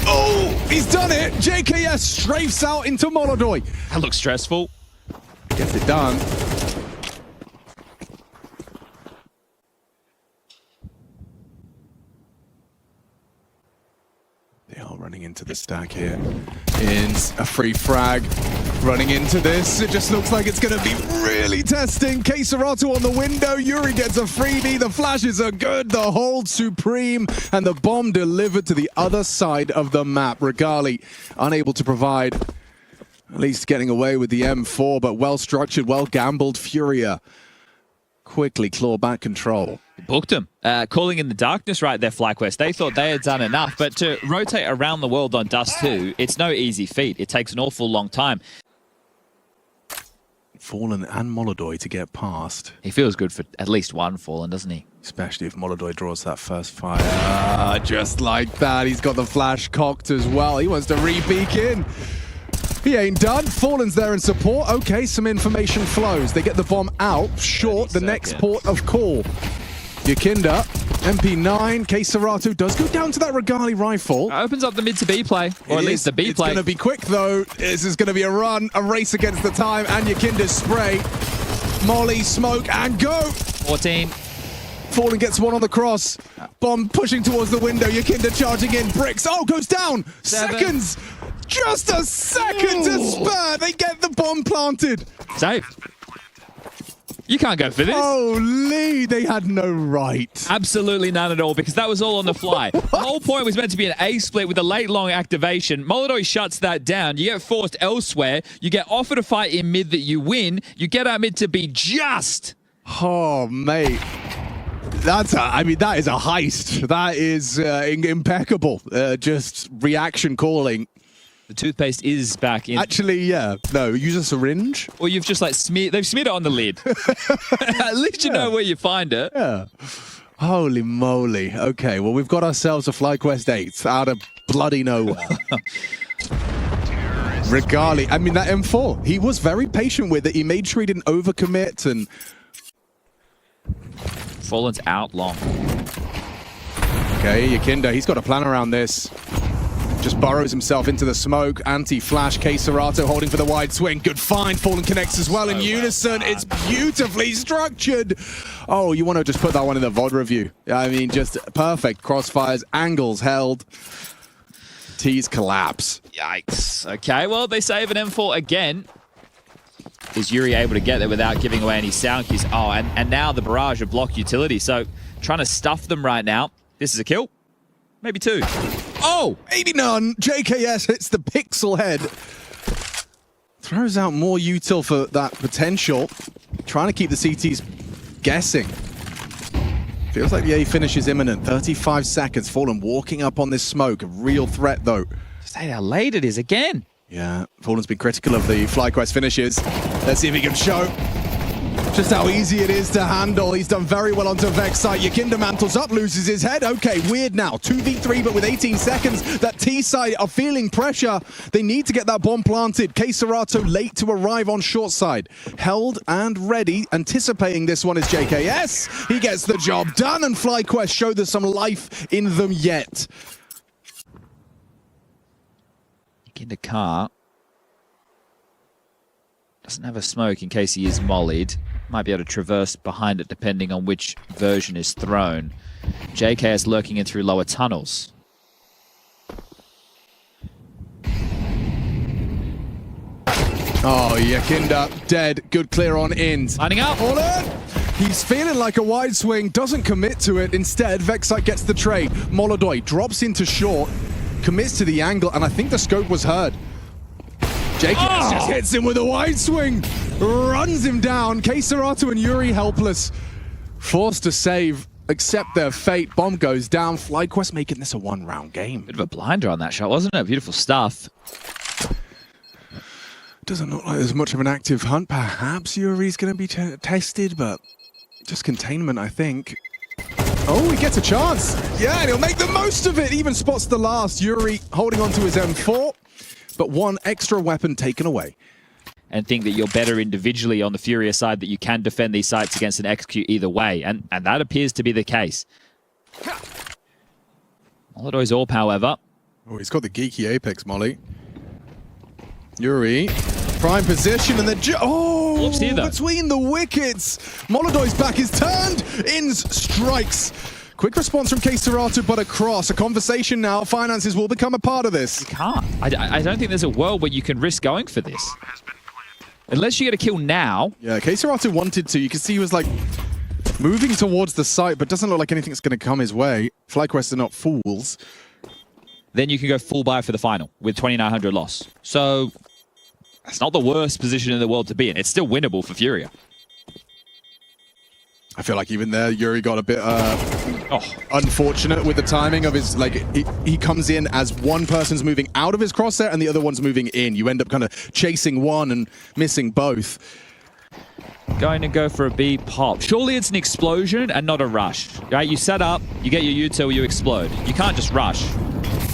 Oh, he's done it! JKS strafes out into Molodoi. That looks stressful. Gets it done. They are running into the stack here. Inz, a free frag, running into this. It just looks like it's going to be really testing. K-Serato on the window. Yuri gets a freebie. The flashes are good. The hold supreme. And the bomb delivered to the other side of the map. Regali unable to provide, at least getting away with the M4, but well structured, well gambled. FURIA quickly claw back control. Booked him. Calling in the darkness right there, FlyQuest. They thought they had done enough, but to rotate around the world on Dust 2, it's no easy feat. It takes an awful long time. Fallen and Molodoi to get past. He feels good for at least one Fallen, doesn't he? Especially if Molodoi draws that first fire. Just like that. He's got the flash cocked as well. He wants to re-peek in. He ain't done. Fallen's there in support. Okay, some information flows. They get the bomb out. Short, the next port of call. Yakinda, MP9, K-Serato does go down to that Regali rifle. Opens up the mid to B play, or at least the B play. It's going to be quick though. This is going to be a run, a race against the time, and Yakinda's spray. Molly, smoke, and go! 14. Fallen gets one on the cross. Bomb pushing towards the window. Yakinda charging in. Bricks. Oh, goes down. 7. Seconds. Just a second to spare. They get the bomb planted. Save. You can't go for this. Holy, they had no right. Absolutely none at all, because that was all on the fly. The whole point was meant to be an A split with a late long activation. Molodoi shuts that down. You get forced elsewhere. You get offered a fight in mid that you win. You get out mid to be just. Oh, mate. That is a heist. That is impeccable. Just reaction calling. The toothpaste is back in. Actually, yeah. No, use a syringe. Or you've just like they've smeared it on the lid. At least you know where you find it. Yeah. Holy moly. Okay, well, we've got ourselves a FlyQuest 8 out of bloody nowhere. Regali, I mean, that M4, he was very patient with it. He made sure he didn't overcommit and... Fallen's out long. Okay, Yakinda, he's got a plan around this. Just burrows himself into the smoke. Anti-flash, K-Serato holding for the wide swing. Good find. Fallen connects as well in unison. It's beautifully structured. Oh, you want to just put that one in the VOD review. I mean, just perfect. Crossfires, angles held. T's collapse. Yikes. Okay, well, they save an M4 again. Is Yuri able to get there without giving away any sound cues? Oh, and now the barrage of block utility. So trying to stuff them right now. This is a kill. Maybe 2. Oh! 89. JKS hits the pixel head. Throws out more util for that potential. Trying to keep the CTs guessing. Feels like the A finish is imminent. 35 seconds. Fallen walking up on this smoke. A real threat, though. Just how late it is again. Yeah, Fallen's been critical of the FlyQuest finishes. Let's see if he can show just how easy it is to handle. He's done very well onto Vex site. Yakinda mantles up, loses his head. Okay, weird now. 2v3, but with 18 seconds. That T-side are feeling pressure. They need to get that bomb planted. K-Serato late to arrive on short side. Held and ready. Anticipating this one is JKS. He gets the job done, and FlyQuest show there's some life in them yet. Yakinda car. Doesn't have a smoke in case he is mollied. Might be able to traverse behind it depending on which version is thrown. JKS lurking in through lower tunnels. Oh, Yakinda dead. Good clear on ins. Lining up. All in. He's feeling like a wide swing, doesn't commit to it. Instead, Vexite gets the trade. Molodoi drops into short, commits to the angle, and I think the scope was heard. JKS just hits him with a wide swing, runs him down. K-Serato and Yuri helpless. Forced to save, accept their fate. Bomb goes down. FlyQuest making this a one-round game. Bit of a blinder on that shot, wasn't it? Beautiful stuff. Doesn't look like there's much of an active hunt. Perhaps Yuri's going to be tested, but just containment, I think. Oh, he gets a chance. Yeah, and he'll make the most of it. Even spots the last. Yuri holding on to his M4. But one extra weapon taken away. And think that you're better individually on the FURIA side, that you can defend these sites against an execute either way. And that appears to be the case. Molodoi's AWP, however. Oh, he's got the geeky Apex, Molly. Yuri, prime position, and then here, though. Between the wickets. Molodoi's back is turned. Inz strikes. Quick response from K-Serato, but across. A conversation now. Finances will become a part of this. You can't. I don't think there's a world where you can risk going for this. Unless you get a kill now. Yeah, K-Serato wanted to. You can see he was like moving towards the site, but doesn't look like anything's going to come his way. FlyQuest are not fools. Then you can go full buy for the final with 2,900 loss. So that's not the worst position in the world to be in. It's still winnable for FURIA. I feel like even there, Yuri got a bit unfortunate with the timing of his, like, he comes in as one person's moving out of his crosshair and the other one's moving in. You end up kind of chasing one and missing both. Going to go for a B pop. Surely it's an explosion and not a rush, right? You set up, you get your util, you explode. You can't just rush.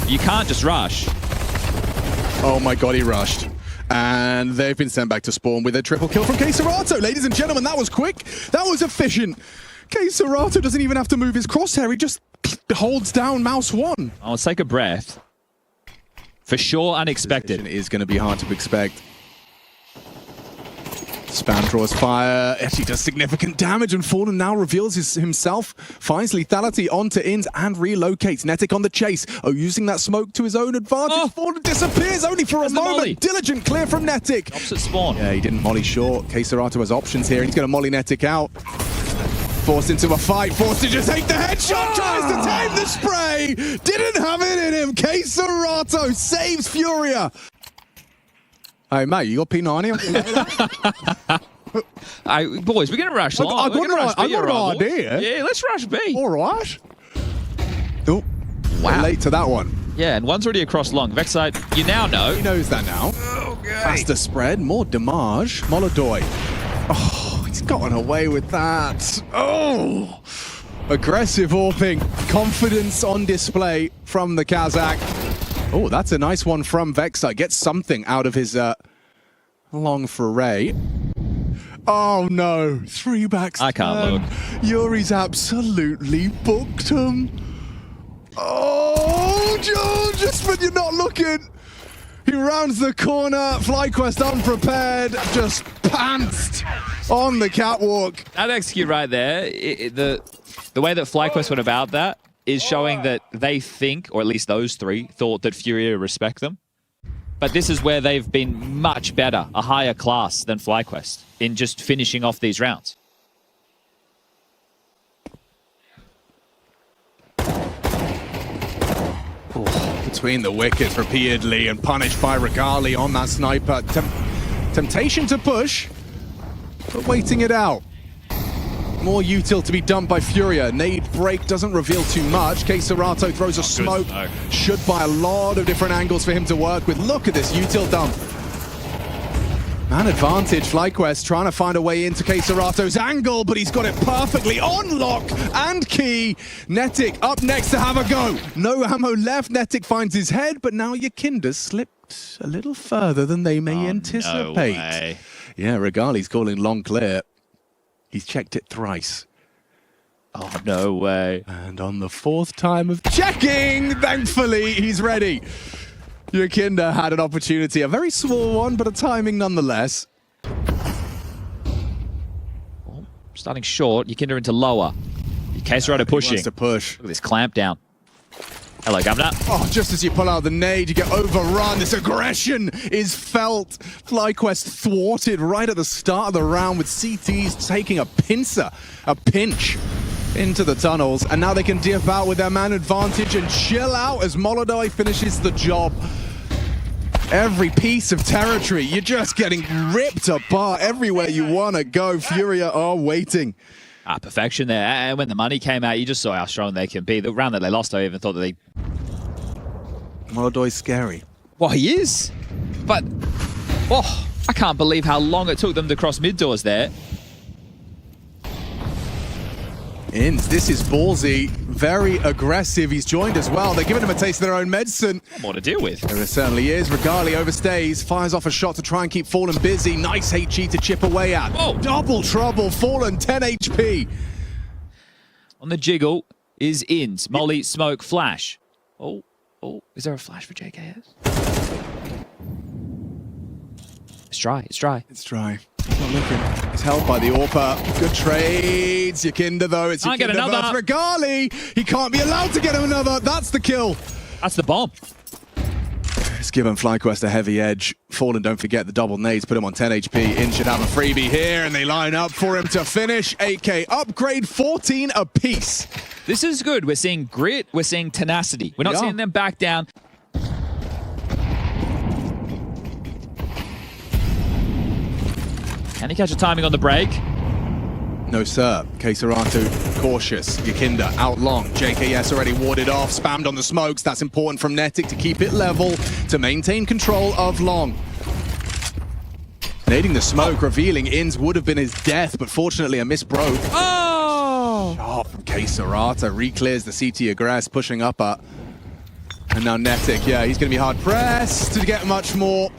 You can't just rush. Oh my god, he rushed. And they've been sent back to spawn with a triple kill from K-Serato. Ladies and gentlemen, that was quick. That was efficient. K-Serato doesn't even have to move his crosshair. He just holds down mouse 1. Oh, let's take a breath. For sure, unexpected. It is going to be hard to expect. Spam draws fire, actually does significant damage, and Fallen now reveals himself, finds lethality onto Ins and relocates. Netic on the chase, using that smoke to his own advantage. Fallen disappears only for a moment. Diligent clear from Netic. Opposite spawn. Yeah, he didn't molly short. K-Serato has options here, and he's going to molly Netic out. Forced into a fight, forced to just take the headshot, tries to tame the spray. Didn't have it in him. K-Serato saves FURIA. Hey, mate, you got P90 on? Boys, we're going to rush long. I've got an idea. Yeah, let's rush B. All right. Oh, wow. Late to that one. Yeah, and one's already across long. Vexite, you now know. He knows that now. Okay. Faster spread, more damage. Molodoy. Oh, he's gotten away with that. Oh, aggressive AWPing. Confidence on display from the Kazakh. Oh, that's a nice one from Vexite. Gets something out of his long foray. Oh no, 3 backs. I can't look. Yuri's absolutely booked him. Oh, just when you're not looking. He rounds the corner. FlyQuest unprepared, just pantsed on the catwalk. That execute right there, the way that FlyQuest went about that, is showing that they think, or at least those three, thought that FURIA respect them. But this is where they've been much better, a higher class than FlyQuest, in just finishing off these rounds. Between the wickets repeatedly and punished by Regali on that sniper. Temptation to push, but waiting it out. More util to be dumped by FURIA. Nade break doesn't reveal too much. K-Serato throws a smoke. Should buy a lot of different angles for him to work with. Look at this util dump. Man advantage. FlyQuest trying to find a way into K-Serato's angle, but he's got it perfectly on lock and key. Netic up next to have a go. No ammo left. Netic finds his head, but now Yakinda slipped a little further than they may anticipate. No way. Yeah, Regali's calling long clear. He's checked it thrice. Oh, no way. And on the 4th time of checking, thankfully, he's ready. Yakinda had an opportunity, a very small one, but a timing nonetheless. Oh, starting short, Yakinda into lower. K-Serato pushing. He wants to push. Look at this clamp down. Hello, Governor. Oh, just as you pull out the nade, you get overrun. This aggression is felt. FlyQuest thwarted right at the start of the round with CTs taking a pinch into the tunnels. And now they can dip out with their man advantage and chill out as Molodoy finishes the job. Every piece of territory, you're just getting ripped apart everywhere you want to go. FURIA are waiting. Perfection there. And when the money came out, you just saw how strong they can be. The round that they lost, I even thought that they... Molodoy's scary. Well, he is. But, oh, I can't believe how long it took them to cross mid doors there. Ins, this is ballsy, very aggressive. He's joined as well. They're giving him a taste of their own medicine. More to deal with. There certainly is. Regali overstays, fires off a shot to try and keep Fallen busy. Nice HE to chip away at. Oh. Double trouble. Fallen 10 HP. On the jiggle is Ins. Molly, smoke, flash. Oh, is there a flash for JKS? It's dry, it's dry. It's dry. Not looking. It's held by the AWP. Good trades. Yakinda, though. It's Can't get Yakinda another. versus Regali. He can't be allowed to get him another. That's the kill. That's the bomb. It's given FlyQuest a heavy edge. Fallen, don't forget the double nades, put him on 10 HP. In should have a freebie here, and they line up for him to finish. 8K upgrade, 14 apiece. This is good. We're seeing grit. We're seeing tenacity. We're not seeing them back down. Can he catch a timing on the break? No, sir. K-Serato cautious. Yakinda out long. JKS already warded off. Spammed on the smokes. That's important from Netic to keep it level, to maintain control of long. Nading the smoke, revealing Inns would have been his death, but fortunately a miss broke. Oh! Sharp from K-Serato. Reclears the CT aggress, pushing up at. And now Netic, yeah, he's going to be hard pressed to get much more.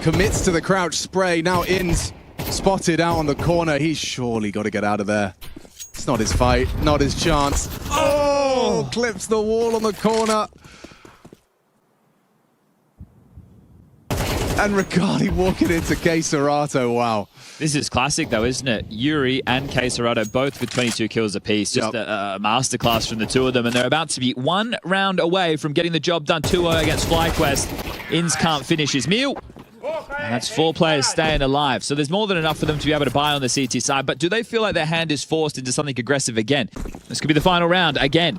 Commits to the crouch spray. Now Inns spotted out on the corner. He's surely got to get out of there. It's not his fight, not his chance. Oh! Clips the wall on the corner. And Regali walking into K-Serato. Wow. This is classic, though, isn't it? Yuri and K-Serato both with 22 kills apiece. Just a masterclass from the two of them. And they're about to be one round away from getting the job done 2-0 against FlyQuest. Inns can't finish his meal. And that's 4 players staying alive. So there's more than enough for them to be able to buy on the CT side. But do they feel like their hand is forced into something aggressive again? This could be the final round again.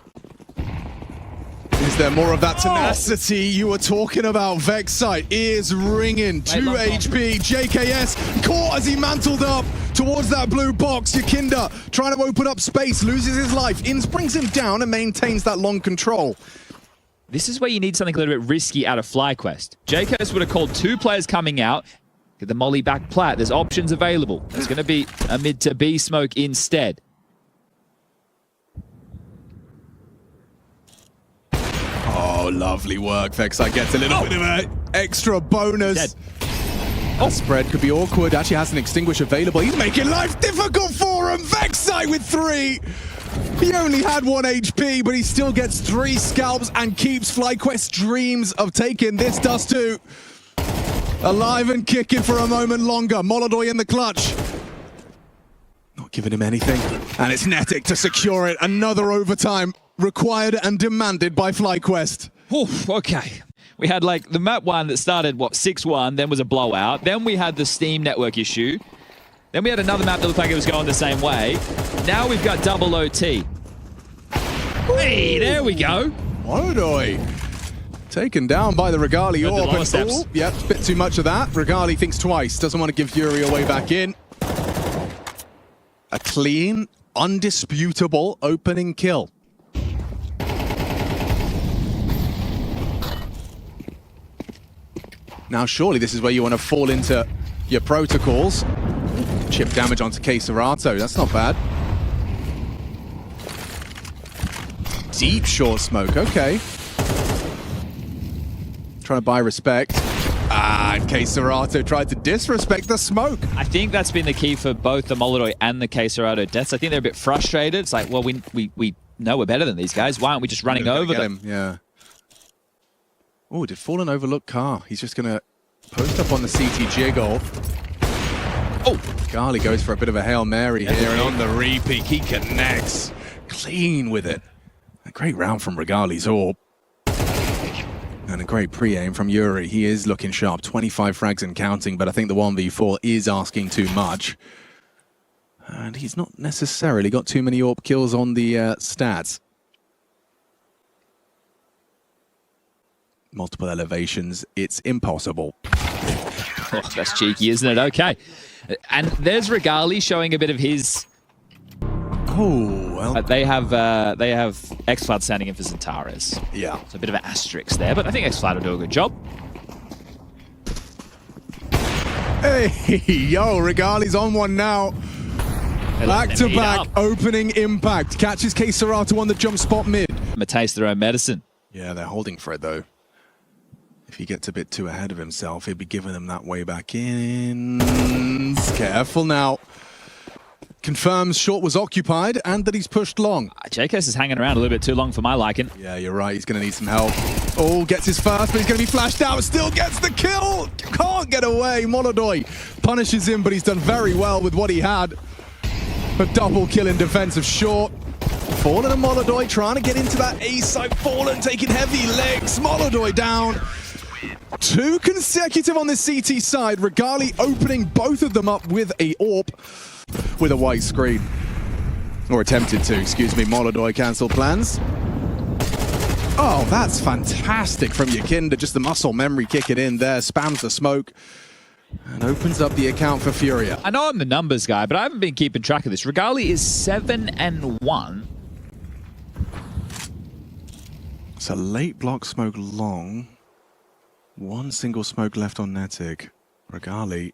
Is there more of that tenacity you were talking about? Vexite, ears ringing, 2 HP. JKS caught as he mantled up towards that blue box. Yakinda trying to open up space, loses his life. Inns brings him down and maintains that long control. This is where you need something a little bit risky out of FlyQuest. JKS would have called 2 players coming out. Get the molly back plat. There's options available. There's going to be a mid to B smoke instead. Oh, lovely work. Vexite gets a little bit of an extra bonus. That spread could be awkward. Actually has an extinguish available. He's making life difficult for him. Vexite with 3. He only had 1 HP, but he still gets 3 scalps and keeps FlyQuest's dreams of taking this dust too. Alive and kicking for a moment longer. Molodoy in the clutch. Not giving him anything. And it's Netic to secure it. Another overtime required and demanded by FlyQuest. Oof, okay. We had like the map 1 that started, what, 6-1, then was a blowout. Then we had the Steam network issue. Then we had another map that looked like it was going the same way. Now we've got double OT. Hey, there we go. Molodoy taken down by the Regali AWP. Yep, a bit too much of that. Regali thinks twice, doesn't want to give Fury away back in. A clean, undisputable opening kill. Now surely this is where you want to fall into your protocols. Chip damage onto K-Serato, that's not bad. Deep short smoke, okay. Trying to buy respect. And K-Serato tried to disrespect the smoke. I think that's been the key for both the Molodoy and the K-Serato deaths. I think they're a bit frustrated. It's like, well, we know we're better than these guys. Why aren't we just running over them? Yeah. Oh, did Fallen overlook Car? He's just going to post up on the CT jiggle. Oh, Garley goes for a bit of a Hail Mary here, and on the repeat, he connects. Clean with it. A great round from Regali's AWP. And a great pre-aim from Yuri. He is looking sharp. 25 frags and counting, but I think the 1v4 is asking too much. And he's not necessarily got too many AWP kills on the stats. Multiple elevations. It's impossible. Oh, that's cheeky, isn't it? Okay. And there's Regali showing a bit of his... Oh, well. They have xCloud standing in for Zentaris. Yeah. So a bit of an asterisk there, but I think xCloud will do a good job. Hey, yo, Regali's on one now. Back to back, opening impact. Catches K-Serato on the jump spot mid. Taste their own medicine. Yeah, they're holding for it, though. If he gets a bit too ahead of himself, he'd be giving them that way back in. Careful now. Confirms short was occupied and that he's pushed long. JKS is hanging around a little bit too long for my liking. Yeah, you're right. He's going to need some help. Oh, gets his first, but he's going to be flashed out. Still gets the kill. Can't get away. Molodoi punishes him, but he's done very well with what he had. A double kill in defense of Short. Fallen and Molodoi trying to get into that A side. Fallen taking heavy legs. Molodoi down. 2 consecutive on the CT side. Regali opening both of them up with a AWP with a white screen. Or attempted to, excuse me. Molodoi cancelled plans. Oh, that's fantastic from Yakinda. Just the muscle memory kicking in there. Spams the smoke. And opens up the account for FURIA. I know I'm the numbers guy, but I haven't been keeping track of this. Regali is 7-1. It's a late block smoke long. 1 single smoke left on Netig. Regali.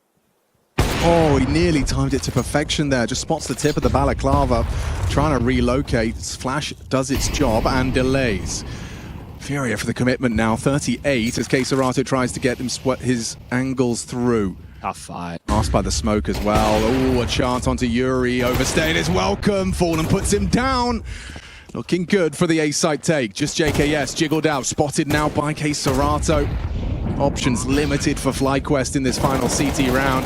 Oh, he nearly timed it to perfection there. Just spots the tip of the balaclava. Trying to relocate. Flash does its job and delays. FURIA for the commitment now, 38, as K-Serato tries to get his angles through. Tough fight. Asked by the smoke as well. Oh, a chance onto Yuri. Overstaying his welcome. Fallen puts him down. Looking good for the A-side take. Just JKS jiggled out. Spotted now by K-Serato. Options limited for FlyQuest in this final CT round.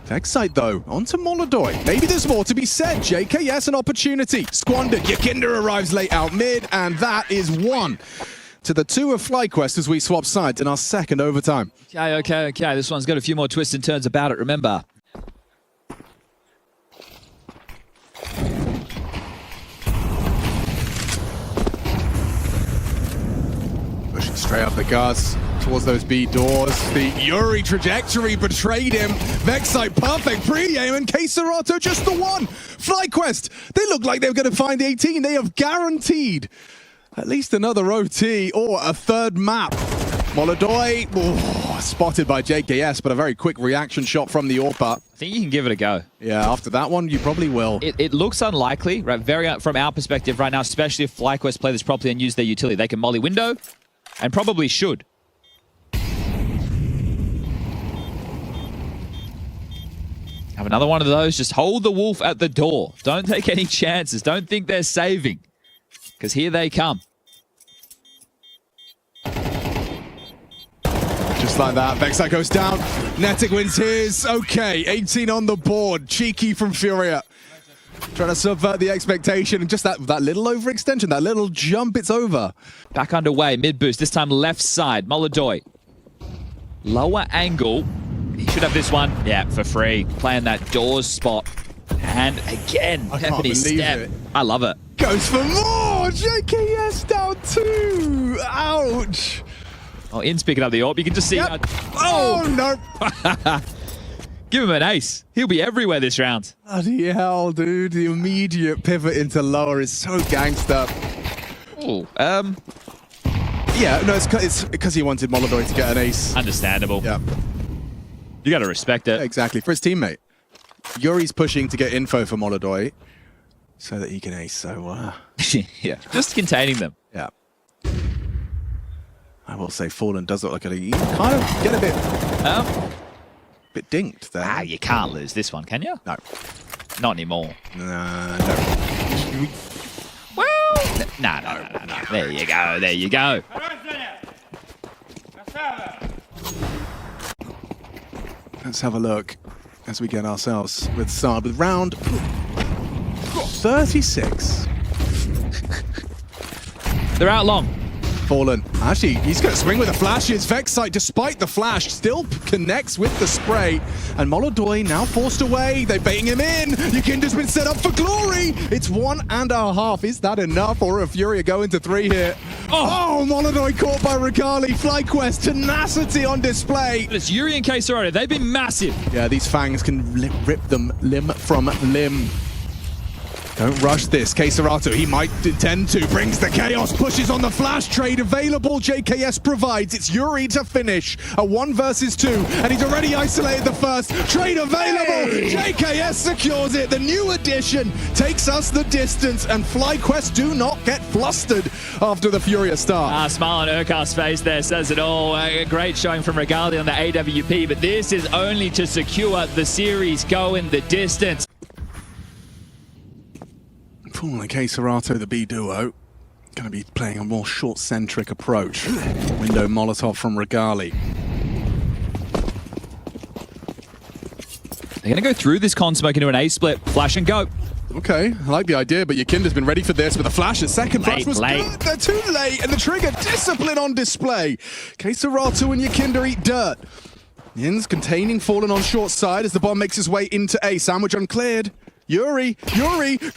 Vexite though, onto Molodoi. Maybe there's more to be said. JKS an opportunity. Squandered. Yakinda arrives late out mid, and that is 1 to the 2 of FlyQuest as we swap sides in our second overtime. Okay. This one's got a few more twists and turns about it, remember. Pushing straight up the gas towards those B doors. The Yuri trajectory betrayed him. Vexite perfect pre-aim, and K-Serato just the 1. FlyQuest, they look like they were going to find 18. They have guaranteed at least another OT or a third map. Molodoi, spotted by JKS, but a very quick reaction shot from the AWP. I think you can give it a go. Yeah, after that one, you probably will. It looks unlikely, right? Very from our perspective right now, especially if FlyQuest play this properly and use their utility. They can molly window, and probably should. Have another one of those. Just hold the wolf at the door. Don't take any chances. Don't think they're saving. Because here they come. Just like that, Vexite goes down. Netig wins his. Okay, 18 on the board. Cheeky from FURIA. Trying to subvert the expectation. And just that little overextension, that little jump, it's over. Back underway, mid boost. This time left side. Molodoi. Lower angle. He should have this one. Yeah, for free. Playing that doors spot. And again, Peppity step. It. I love it. Goes for more! JKS down 2! Ouch! Oh, In's picking up the AWP. You can just see... Yep. Oh, no! Give him an ace. He'll be everywhere this round. Bloody hell, dude. The immediate pivot into lower is so gangster. Oh, yeah, no, it's because he wanted Molodoi to get an ace. Understandable. Yeah. You got to respect it. Yeah, exactly. For his teammate. Yuri's pushing to get info for Molodoi so that he can ace, so... yeah, just containing them. Yeah. I will say Fallen does look like he kind of get a bit dinked there. Ah, you can't lose this one, can you? No. Not anymore. No. Well, no. There you go. Let's have a look as we get ourselves with round 36. They're out long. Fallen. Actually, he's going to swing with the flashes. Vexite, despite the flash, still connects with the spray. And Molodoi now forced away. They're baiting him in. Yakinda's been set up for glory. It's 1.5. Is that enough? Or a FURIA going to 3 here? Oh, Molodoi caught by Regali. FlyQuest, tenacity on display. But it's Yuri and K-Serato. They've been massive. Yeah, these fangs can rip them limb from limb. Don't rush this. K-Serato, he might intend to. Brings the chaos, pushes on the flash. Trade available. JKS provides. It's Yuri to finish. A 1 versus 2. And he's already isolated the first. Trade available. Hey! JKS secures it. The new addition takes us the distance. And FlyQuest do not get flustered after the FURIA start. Smile on Urkar's face there says it all. A great showing from Regali on the AWP. But this is only to secure the series going the distance. Fallen and K-Serato, the B duo. Going to be playing a more short-centric approach. Window Molotov from Regali. They're going to go through this con smoke into an A split. Flash and go. Okay, I like the idea, but Yakinda's been ready for this with a flash. The second flash was late. good. They're too late, and the trigger discipline on display. K-Serato and Yakinda eat dirt. Yins containing Fallen on short side as the bomb makes his way into A. Sandwich uncleared. Yuri,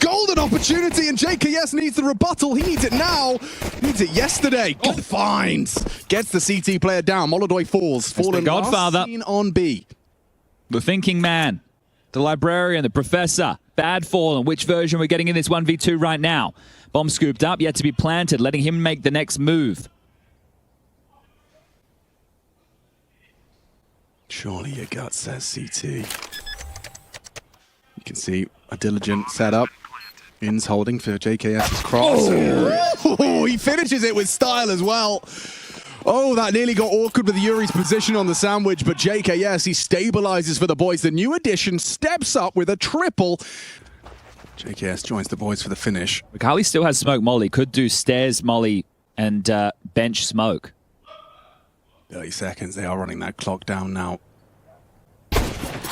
golden opportunity, and JKS needs the rebuttal. He needs it now. He needs it yesterday. Good finds. Gets the CT player down. Molodoy falls. Fallen Godfather. last seen on B. The thinking man. The librarian, the professor. Bad Fallen. Which version we're getting in this 1v2 right now? Bomb scooped up, yet to be planted, letting him make the next move. Surely your gut says CT. You can see a diligent setup. In's holding for JKS's cross. Oh, he finishes it with style as well. Oh, that nearly got awkward with Yuri's position on the sandwich, but JKS, he stabilizes for the boys. The new addition steps up with a triple. JKS joins the boys for the finish. Regali still has smoke molly. Could do stairs molly and bench smoke. 30 seconds. They are running that clock down now.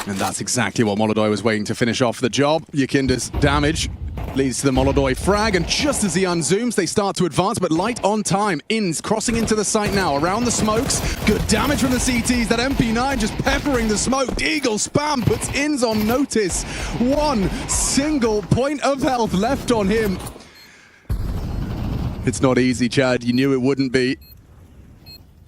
And that's exactly what Molodoy was waiting to finish off the job. Yakinda's damage leads to the Molodoy frag, and just as he unzooms, they start to advance, but light on time. Inns crossing into the site now, around the smokes. Good damage from the CTs. That MP9 just peppering the smoke. Deagle spam puts Inns on notice. One single point of health left on him. It's not easy, Chad. You knew it wouldn't be.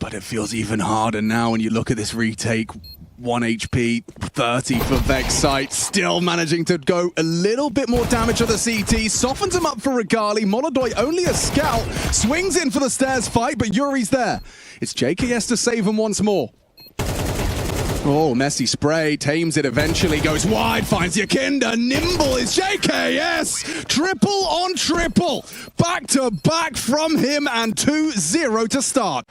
But it feels even harder now when you look at this retake. 1 HP, 30 for Vexite, still managing to go a little bit more damage on the CT, softens him up for Regali. Molodoy only a scout, swings in for the stairs fight, but Yuri's there. It's JKS to save him once more. Oh, messy spray, tames it eventually, goes wide, finds Yakinda, nimble is JKS! Triple on triple, back to back from him, and 2-0 to start.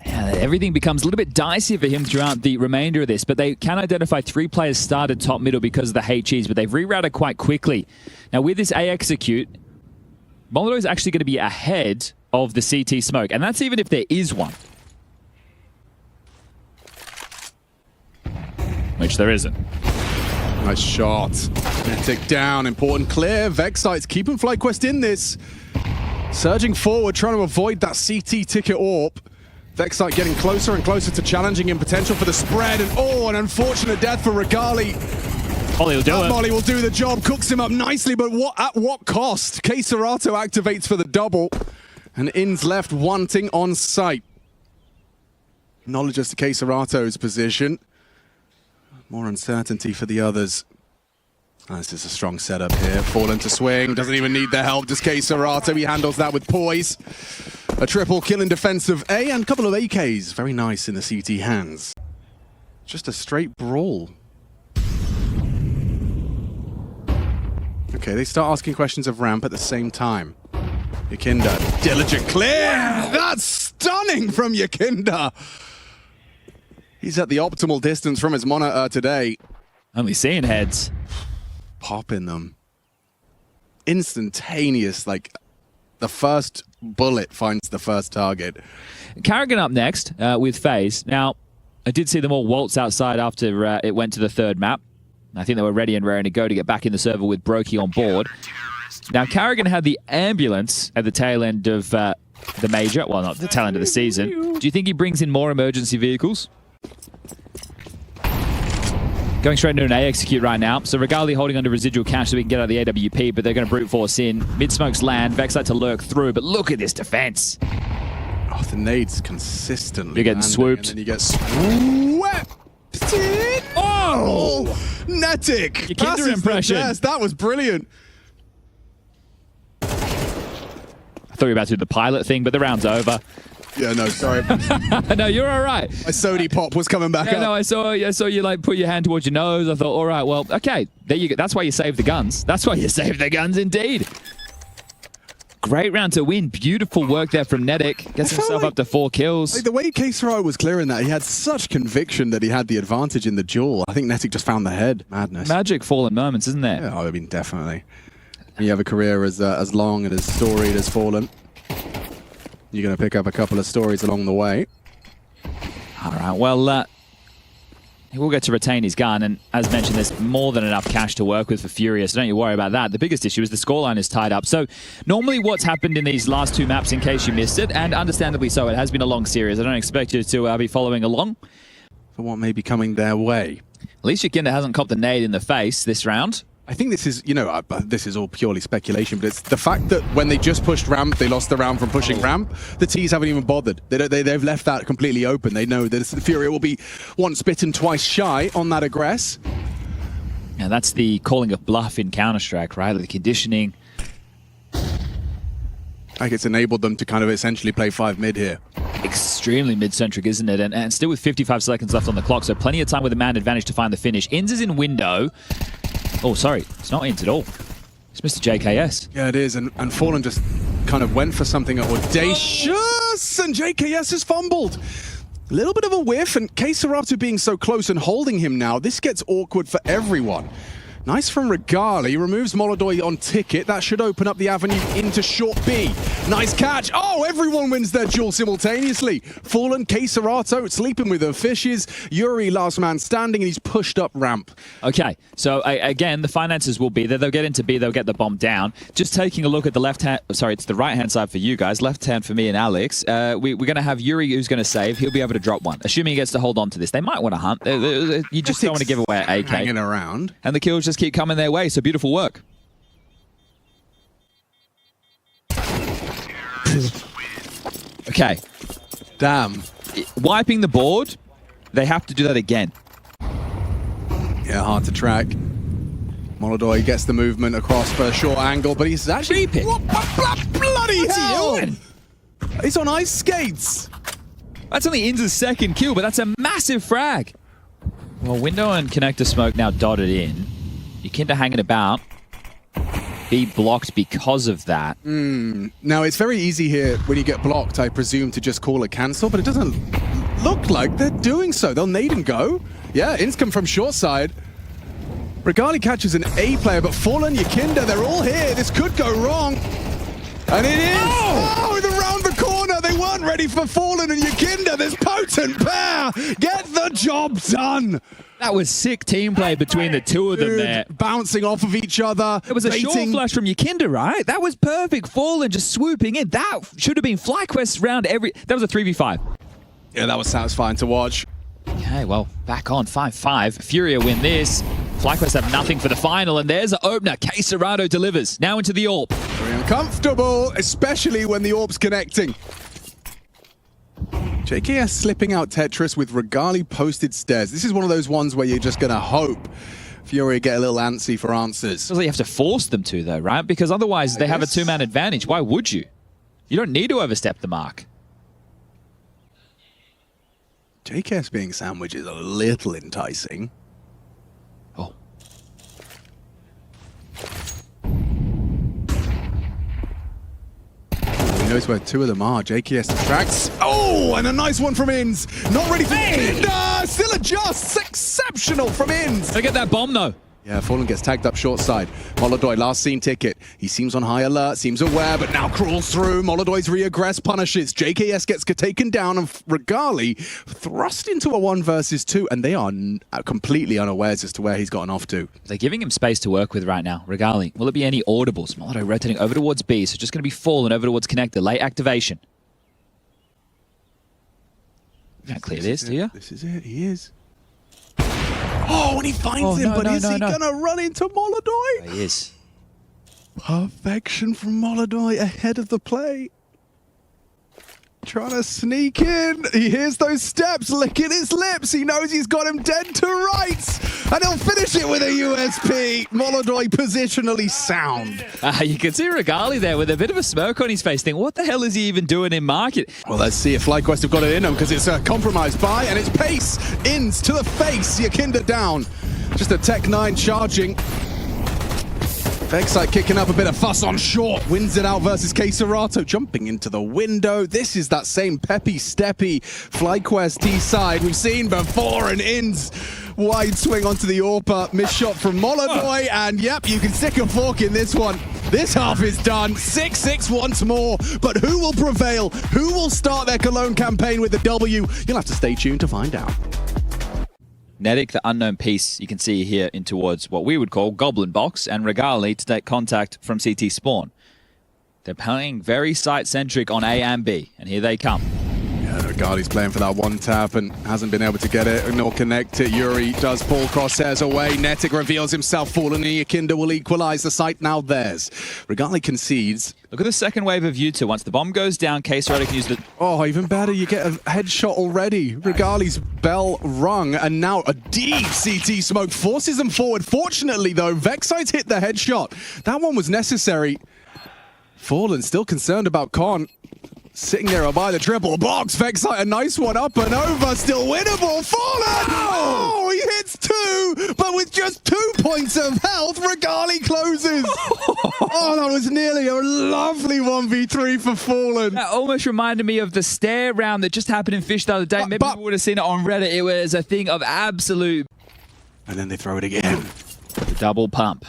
Yeah, everything becomes a little bit dicey for him throughout the remainder of this, but they can identify 3 players started top middle because of the HEs, but they've rerouted quite quickly. Now with this A execute, Molodoy is actually going to be ahead of the CT smoke, and that's even if there is one. Which there isn't. Nice shot. Tick down, important clear. Vexite's keeping FlyQuest in this. Surging forward, trying to avoid that CT ticket AWP. Vexite getting closer and closer to challenging in potential for the spread, and oh, an unfortunate death for Regali. Molly will do it. Molly will do the job, cooks him up nicely, but at what cost? K-Serato activates for the double, and In's left wanting on site. Knowledge as to K-Serato's position. More uncertainty for the others. This is a strong setup here. Fallen to swing, doesn't even need the help. Just K-Serato, he handles that with poise. A triple kill in defense of A, and a couple of AKs. Very nice in the CT hands. Just a straight brawl. Okay, they start asking questions of ramp at the same time. Yakinda, diligent clear! That's stunning from Yakinda! He's at the optimal distance from his monitor today. Only seeing heads. Popping them. Instantaneous, like the first bullet finds the first target. Carrigan up next with FaZe. Now, I did see them all waltz outside after it went to the 3rd map. I think they were ready and raring to go to get back in the server with Brokey on board. Now, Carrigan had the ambulance at the tail end of the major. Well, not the tail end of the season. Do you think he brings in more emergency vehicles? Going straight into an A execute right now. So Regali holding onto residual cash so we can get out of the AWP, but they're going to brute force in. Mid-smokes land, Vexite to lurk through, but look at this defense. Oh, the nades consistently. You're getting swooped. And then you get swept in. Oh! Netic! Your Kinder impression. That was brilliant. I thought you were about to do the pilot thing, but the round's over. Yeah, no, sorry. No, you're all right. My Sody pop was coming back up. No, I saw you like put your hand towards your nose. I thought, all right, well, okay, there you go. That's why you saved the guns. That's why you saved the guns, indeed. Great round to win. Beautiful work there from Netic. Gets himself up to 4 kills. Like the way K-Serato was clearing that, he had such conviction that he had the advantage in the duel. I think Netic just found the head. Madness. Magic Fallen moments, isn't there? Yeah, I mean, definitely. When you have a career as long and as storied as Fallen. You're going to pick up a couple of stories along the way. All right, well, he will get to retain his gun, and as mentioned, there's more than enough cash to work with for FURIA, so don't you worry about that. The biggest issue is the scoreline is tied up. So normally what's happened in these last two maps, in case you missed it, and understandably so, it has been a long series. I don't expect you to be following along. For what may be coming their way. At least Yakinda hasn't copped a nade in the face this round. I think this is, you know, this is all purely speculation, but it's the fact that when they just pushed ramp, they lost the round from pushing ramp. The T's haven't even bothered. They've left that completely open. They know that the FURIA will be once bitten, twice shy on that aggress. Now that's the calling of bluff in Counter-Strike, right? The conditioning. Like it's enabled them to kind of essentially play 5 mid here. Extremely mid-centric, isn't it? And still with 55 seconds left on the clock, so plenty of time with a man advantage to find the finish. Inz is in window. Oh, sorry, it's not Inz at all. It's Mr. JKS. Yeah, it is, and Fallen just kind of went for something audacious, and JKS has fumbled. A little bit of a whiff, and K-Serato being so close and holding him now, this gets awkward for everyone. Nice from Regali, removes Molodoy on ticket. That should open up the avenue into short B. Nice catch. Oh, everyone wins their duel simultaneously. Fallen, K-Serato, sleeping with the fishes. Yuri, last man standing, and he's pushed up ramp. Okay, so again, the finances will be there. They'll get into B, they'll get the bomb down. Just taking a look at the left hand, sorry, it's the right hand side for you guys, left hand for me and Alex. We're going to have Yuri who's going to save. He'll be able to drop one, assuming he gets to hold on to this. They might want to hunt. You just don't want to give away an AK. Hanging around. And the kills just keep coming their way, so beautiful work. Okay. Damn. Wiping the board, they have to do that again. Yeah, hard to track. Molodoy gets the movement across for a short angle, but he's actually... Bloody hell! He's on ice skates! That's only Inz's second kill, but that's a massive frag. Well, window and connector smoke now dotted in. Yakinda hanging about. Be blocked because of that. Now, it's very easy here when you get blocked, I presume, to just call a cancel, but it doesn't look like they're doing so. They'll nade and go. Yeah, Inz come from short side. Regali catches an A player, but Fallen, Yakinda, they're all here. This could go wrong. And it is! Oh, around the corner! They weren't ready for Fallen and Yakinda. This potent pair get the job done! That was sick team play between the two of them there. Bouncing off of each other. It was a short flash from Yakinda, right? That was perfect. Fallen just swooping in. That should have been FlyQuest round every... That was a 3v5. Yeah, that was satisfying to watch. Okay, well, back on 5-5. FURIA win this. FlyQuest have nothing for the final, and there's an opener. K-Serato delivers. Now into the AWP. Very uncomfortable, especially when the AWP's connecting. JKS slipping out Tetris with Regali posted stairs. This is one of those ones where you're just going to hope FURIA get a little antsy for answers. Feels like you have to force them to, though, right? Because otherwise they have a two-man advantage. Why would you? You don't need to overstep the mark. JKS being sandwiched is a little enticing. Oh. He knows where two of them are. JKS distracts. Oh, and a nice one from Inz. Not ready for Yakinda. Still adjusts. Exceptional from Inz. They get that bomb, though. Yeah, Fallen gets tagged up short side. Molodoy, last seen ticket. He seems on high alert, seems aware, but now crawls through. Molodoy's reaggress punishes. JKS gets taken down, and Regali thrust into a 1 versus 2, and they are completely unawares as to where he's gotten off to. They're giving him space to work with right now. Regali, will it be any audibles? Molodoy rotating over towards B, so just going to be Fallen over towards connector. Late activation. You can't clear this, do you? This is it, he is. Oh, and he finds him, but is he going to run into Molodoy? He is. Perfection from Molodoy ahead of the play. Trying to sneak in. He hears those steps, licking his lips. He knows he's got him dead to rights. And he'll finish it with a USP. Molodoy positionally sound. You can see Regali there with a bit of a smirk on his face thinking, what the hell is he even doing in market? Well, let's see if FlyQuest have got it in them, because it's a compromised buy, and it's pace. Inz to the face. Yakinda down. Just a Tech 9 charging. Vexite kicking up a bit of fuss on short. Wins it out versus K-Serato. Jumping into the window. This is that same peppy, steppy FlyQuest T-side we've seen before. And Inz, wide swing onto the AWP. Missed shot from Molodoy. And yep, you can stick a fork in this one. This half is done. 6-6 once more. But who will prevail? Who will start their Cologne campaign with the W? You'll have to stay tuned to find out. Nedic, the unknown piece, you can see here in towards what we would call Goblin Box, and Regali to take contact from CT Spawn. They're playing very site-centric on A and B, and here they come. Yeah, Regali's playing for that one tap and hasn't been able to get it nor connect it. Yuri does pull crosshairs away. Netic reveals himself fallen, and Yakinda will equalize the site now theirs. Regali concedes. Look at the second wave of U2. Once the bomb goes down, K-Srata can use the... Oh, even better, you get a headshot already. Regali's bell rung, and now a deep CT smoke forces them forward. Fortunately, though, Vexite hit the headshot. That one was necessary. Fallen still concerned about Con. Sitting there by the triple box. Vexite, a nice one up and over. Still winnable. Fallen! Oh, he hits two, but with just 2 points of health, Regali closes. Oh, that was nearly a lovely 1v3 for Fallen. That almost reminded me of the stare round that just happened in Fish the other day. Maybe we would have seen it on Reddit. It was a thing of absolute... And then they throw it again. The double pump.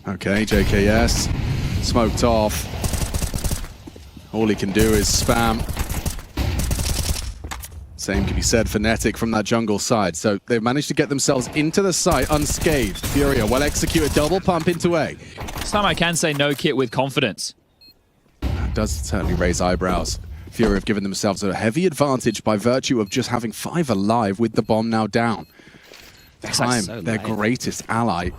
Okay, JKS. Smoked off. All he can do is spam. Same can be said for Netic from that jungle side. So they've managed to get themselves into the site unscathed. FURIA, well executed, double pump into A. This time I can say no kit with confidence. That does certainly raise eyebrows. FURIA have given themselves a heavy advantage by virtue of just having 5 alive with the bomb now down. Time, so their greatest ally.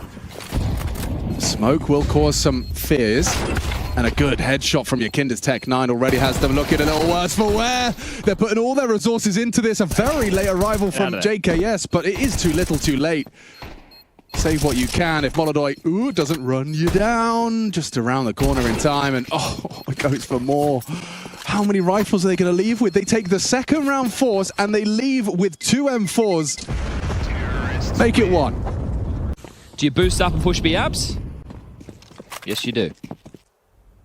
Smoke will cause some fears. And a good headshot from Yakinda's Tech 9 already has them looking a little worse for wear. They're putting all their resources into this. A very late arrival from JKS, but it is too little too late. Save what you can if Molodoi doesn't run you down. Just around the corner in time, and it goes for more. How many rifles are they going to leave with? They take the second round 4s and they leave with 2 M4s. Make it 1. Do you boost up and push B abs? Yes, you do.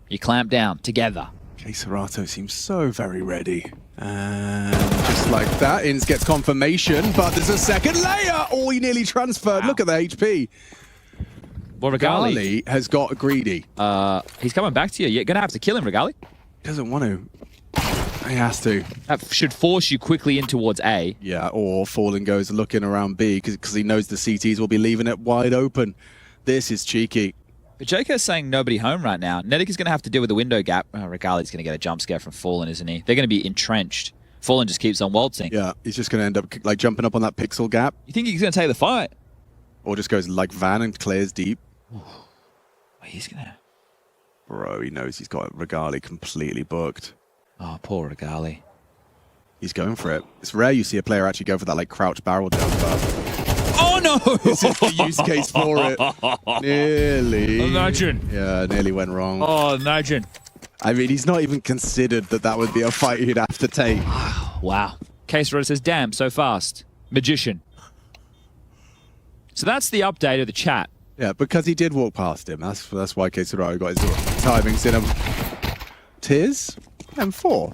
You clamp down together. K-Srata seems so very ready. And just like that, Inns gets confirmation, but there's a second layer! Oh, he nearly transferred. Wow. Look at the HP. Well, Regali has got greedy. He's coming back to you. You're going to have to kill him, Regali. Doesn't want to. He has to. That should force you quickly in towards A. Yeah, or Fallen goes looking around B because he knows the CTs will be leaving it wide open. This is cheeky. But Joker's saying nobody home right now. Nedic is going to have to deal with the window gap. Oh, Regali's going to get a jump scare from Fallen, isn't he? They're going to be entrenched. Fallen just keeps on waltzing. Yeah, he's just going to end up like jumping up on that pixel gap. You think he's going to take the fight? Or just goes like Van and clears deep. Ooh. He's going to... Bro, he knows he's got Regali completely booked. Oh, poor Regali. He's going for it. It's rare you see a player actually go for that like crouch barrel jump, but... Oh no! This is the use case for it. Nearly. Imagine. Yeah, nearly went wrong. Oh, imagine. I mean, he's not even considered that would be a fight he'd have to take. Wow. K-Srata says, damn, so fast. Magician. So that's the update of the chat. Yeah, because he did walk past him. That's why K-Srata got his timings in him. Tiz and 4.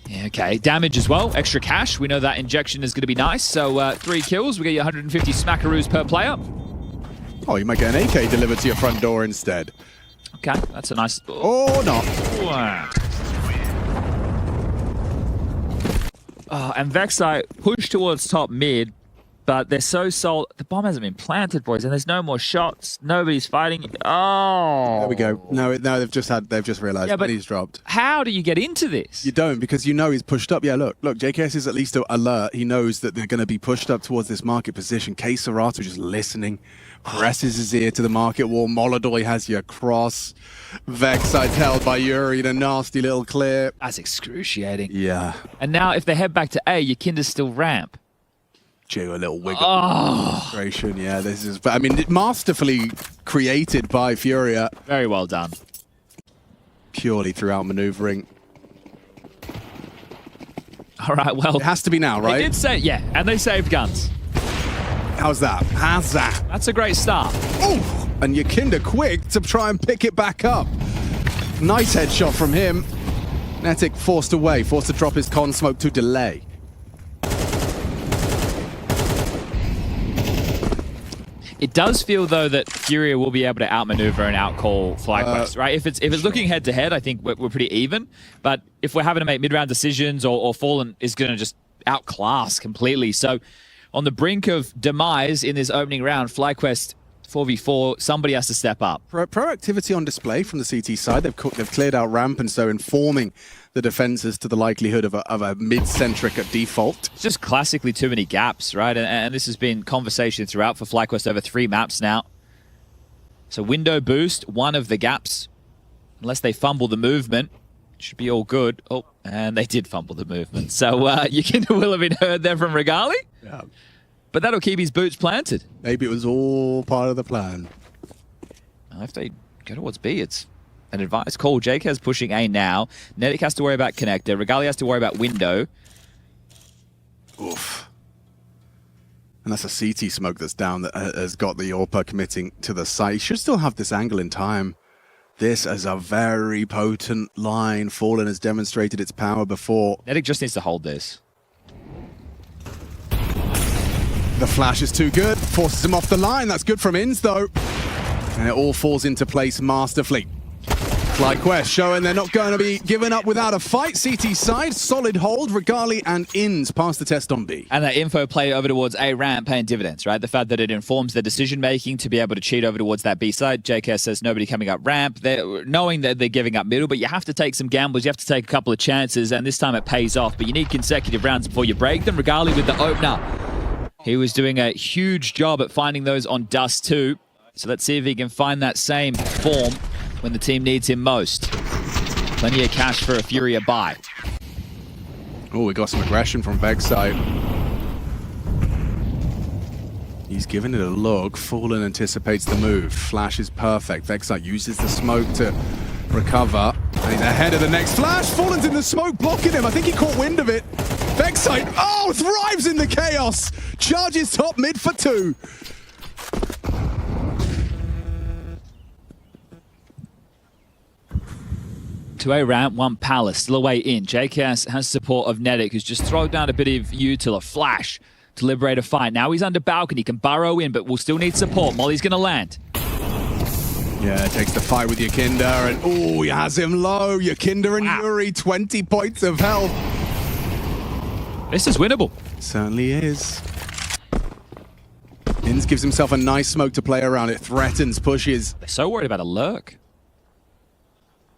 Yeah, okay. Damage as well. Extra cash. We know that injection is going to be nice. So 3 kills. We get you 150 smackaroos per player. Oh, you might get an AK delivered to your front door instead. Okay, that's a nice... Or not. Wow. And Vexite push towards top mid, but they're so sold. The bomb hasn't been planted, boys, and there's no more shots. Nobody's fighting. Oh. There we go. No, they've just realized that he's dropped. How do you get into this? You don't, because you know he's pushed up. Yeah, look, JKS is at least alert. He knows that they're going to be pushed up towards this market position. K-Srata just listening, presses his ear to the market wall. Molodoi has your cross. Vexite's held by Yuri in a nasty little clear. That's excruciating. Yeah. And now if they head back to A, Yakinda's still ramp. Chew a little wiggle. Frustration. Yeah, this is, but I mean, masterfully created by FURIA. Very well done. Purely throughout maneuvering. All right, well. It has to be now, right? They did say, yeah, and they saved guns. How's that? How's that? That's a great start. Oh, and Yakinda quick to try and pick it back up. Nice headshot from him. Netic forced away, forced to drop his con smoke to delay. It does feel, though, that FURIA will be able to outmaneuver and outcall FlyQuest, right? If it's looking head-to-head, I think we're pretty even. But if we're having to make mid-round decisions or Fallen is going to just outclass completely. So on the brink of demise in this opening round, FlyQuest 4v4, somebody has to step up. Proactivity on display from the CT side. They've cleared out ramp, and so informing the defenses to the likelihood of a mid-centric at default. It's just classically too many gaps, right? And this has been conversation throughout for FlyQuest over 3 maps now. So window boost, one of the gaps, unless they fumble the movement, should be all good. Oh, and they did fumble the movement. So Yakinda will have been heard there from Regali. Yeah. But that'll keep his boots planted. Maybe it was all part of the plan. If they go towards B, it's an advice call. JK's pushing A now. Nedic has to worry about connector. Regali has to worry about window. Oof. And that's a CT smoke that's down that has got the AWP committing to the site. He should still have this angle in time. This is a very potent line. Fallen has demonstrated its power before. Nedic just needs to hold this. The flash is too good. Forces him off the line. That's good from Inns, though. And it all falls into place masterfully. FlyQuest showing they're not going to be given up without a fight. CT side, solid hold. Regali and Inns pass the test on B. And that info play over towards A ramp paying dividends, right? The fact that it informs their decision-making to be able to cheat over towards that B side. JK says nobody coming up ramp. They're knowing that they're giving up middle, but you have to take some gambles. You have to take a couple of chances, and this time it pays off. But you need consecutive rounds before you break them. Regali with the opener. He was doing a huge job at finding those on Dust too. So let's see if he can find that same form when the team needs him most. Plenty of cash for a FURIA buy. Oh, we got some aggression from Vexite. He's giving it a look. Fallen anticipates the move. Flash is perfect. Vexite uses the smoke to recover. And he's ahead of the next flash. Fallen's in the smoke, blocking him. I think he caught wind of it. Vexite, oh, thrives in the chaos. Charges top mid for 2. To A ramp, 1 Palace, still away in. JKS has support of Nedic, who's just thrown down a bit of util, a flash to liberate a fight. Now he's under balcony, can burrow in, but will still need support. Molly's going to land. Yeah, takes the fight with Yakinda, and oh, he has him low. Yakinda and Yuri, 20 points of health. This is winnable. Certainly is. Inns gives himself a nice smoke to play around. It threatens, pushes. They're so worried about a lurk.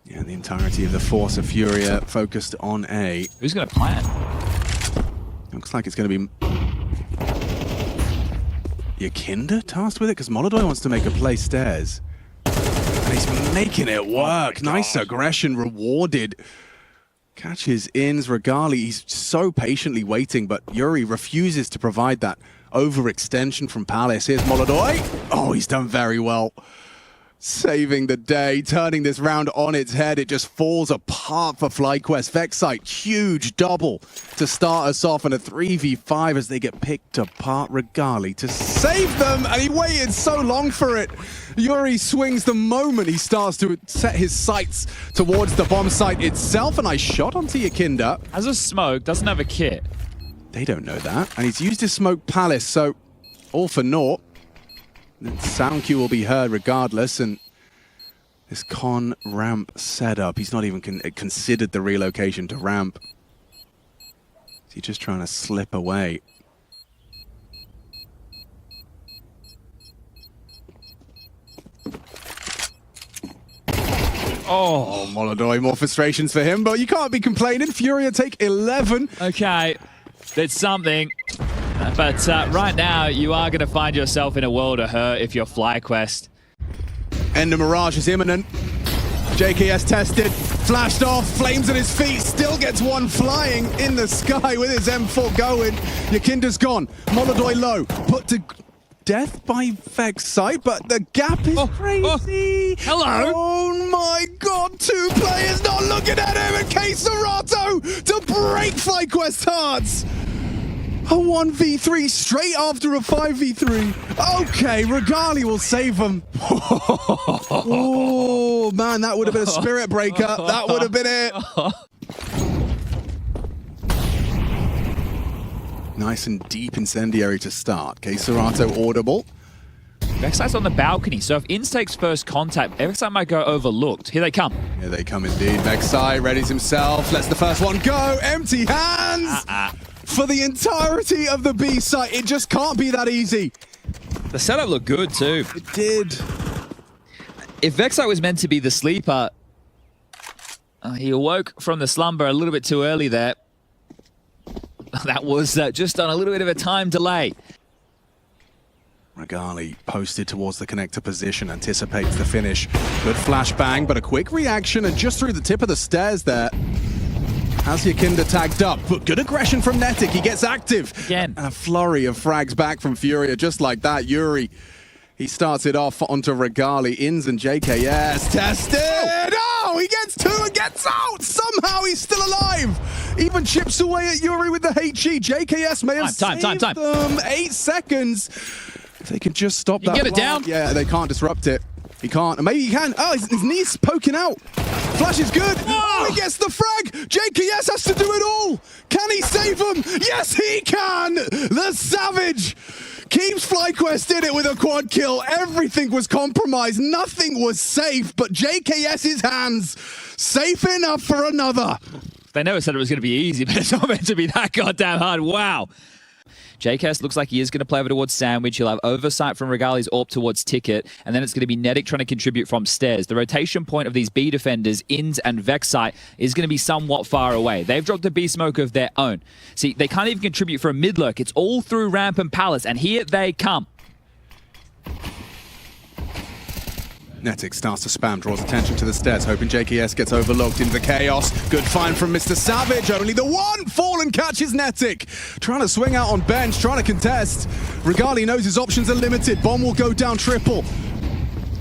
Yeah, the entirety of the force of FURIA focused on A. Who's going to plan? Looks like it's going to be Yakinda tasked with it, because Molodoi wants to make a play stairs. And he's making it work. Oh, nice aggression rewarded. Catches Inns. Regali, he's so patiently waiting, but Yuri refuses to provide that overextension from Palace. Here's Molodoi. Oh, he's done very well. Saving the day, turning this round on its head. It just falls apart for FlyQuest. Vexite, huge double to start us off, and a 3v5 as they get picked apart. Regali to save them, and he waited so long for it. Yuri swings the moment he starts to set his sights towards the bomb site itself. A nice shot onto Yakinda. Has a smoke, doesn't have a kit. They don't know that, and he's used his smoke Palace, so all for naught. The sound cue will be heard regardless, and this con ramp setup, he's not even considered the relocation to ramp. Is he just trying to slip away? Oh, Molodoi, more frustrations for him, but you can't be complaining. FURIA take 11. Okay, it's something. But right now, you are going to find yourself in a world of hurt if you're FlyQuest. End of Mirage is imminent. JKS tested, flashed off, flames at his feet, still gets one flying in the sky with his M4 going. Yakinda's gone, Molodoi low, put to death by Vexite, but the gap is crazy. Hello. Oh my god, 2 players not looking at him, and Serato to break FlyQuest hearts. A 1v3 straight after a 5v3. Okay, Regali will save him. Oh, man, that would have been a spirit breaker. That would have been it. Nice and deep incendiary to start. Serato audible. Vexite's on the balcony, so if Inz takes first contact, Vexite might go overlooked. Here they come. Here they come indeed. Vexite readies himself, lets the first one go. Empty hands for the entirety of the B site. It just can't be that easy. The setup looked good too. It did. If Vexite was meant to be the sleeper, he awoke from the slumber a little bit too early there. That was just on a little bit of a time delay. Regali posted towards the connector position, anticipates the finish. Good flashbang, but a quick reaction and just through the tip of the stairs there. Has Yakinda tagged up, but good aggression from Netic. He gets active. Again. And a flurry of frags back from FURIA, just like that. Yuri, he starts it off onto Regali. Inz and JKS tested. Oh, he gets two and gets out. Somehow he's still alive. Even chips away at Yuri with the HE. JKS may have saved them. 8 seconds. If they can just stop that. Get it down. Yeah, they can't disrupt it. He can't. Maybe he can. Oh, his knee's poking out. Flash is good. Oh, he gets the frag. JKS has to do it all. Can he save him? Yes, he can. The Savage keeps FlyQuest in it with a quad kill. Everything was compromised. Nothing was safe, but JKS's hands safe enough for another. They never said it was going to be easy, but it's not meant to be that goddamn hard. Wow. JKS looks like he is going to play over towards Sandwich. He'll have oversight from Regali's AWP towards Ticket, and then it's going to be Netic trying to contribute from stairs. The rotation point of these B defenders, Inz and Vexite, is going to be somewhat far away. They've dropped a B smoke of their own. See, they can't even contribute for a mid lurk. It's all through ramp and palace, and here they come. Netic starts to spam, draws attention to the stairs, hoping JKS gets overlooked into the chaos. Good find from Mr. Savage, only the one fallen catches Netic. Trying to swing out on bench, trying to contest. Regali knows his options are limited. Bomb will go down triple.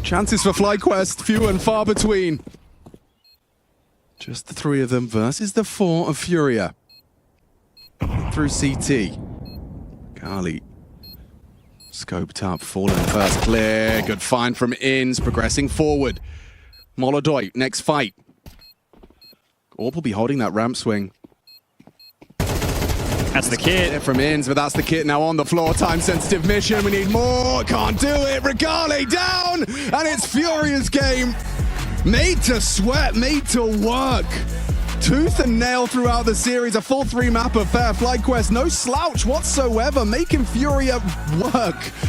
Chances for FlyQuest, few and far between. Just the 3 of them versus the 4 of FURIA. Through CT. Regali scoped up, falling first clear. Good find from Inz, progressing forward. Molodoy, next fight. Orb will be holding that ramp swing. That's the kit. From Inz, but that's the kit now on the floor. Time-sensitive mission, we need more. Can't do it. Regali down, and it's FURIA's game. Made to sweat, made to work. Tooth and nail throughout the series, a full 3 map affair. FlyQuest, no slouch whatsoever, making FURIA work.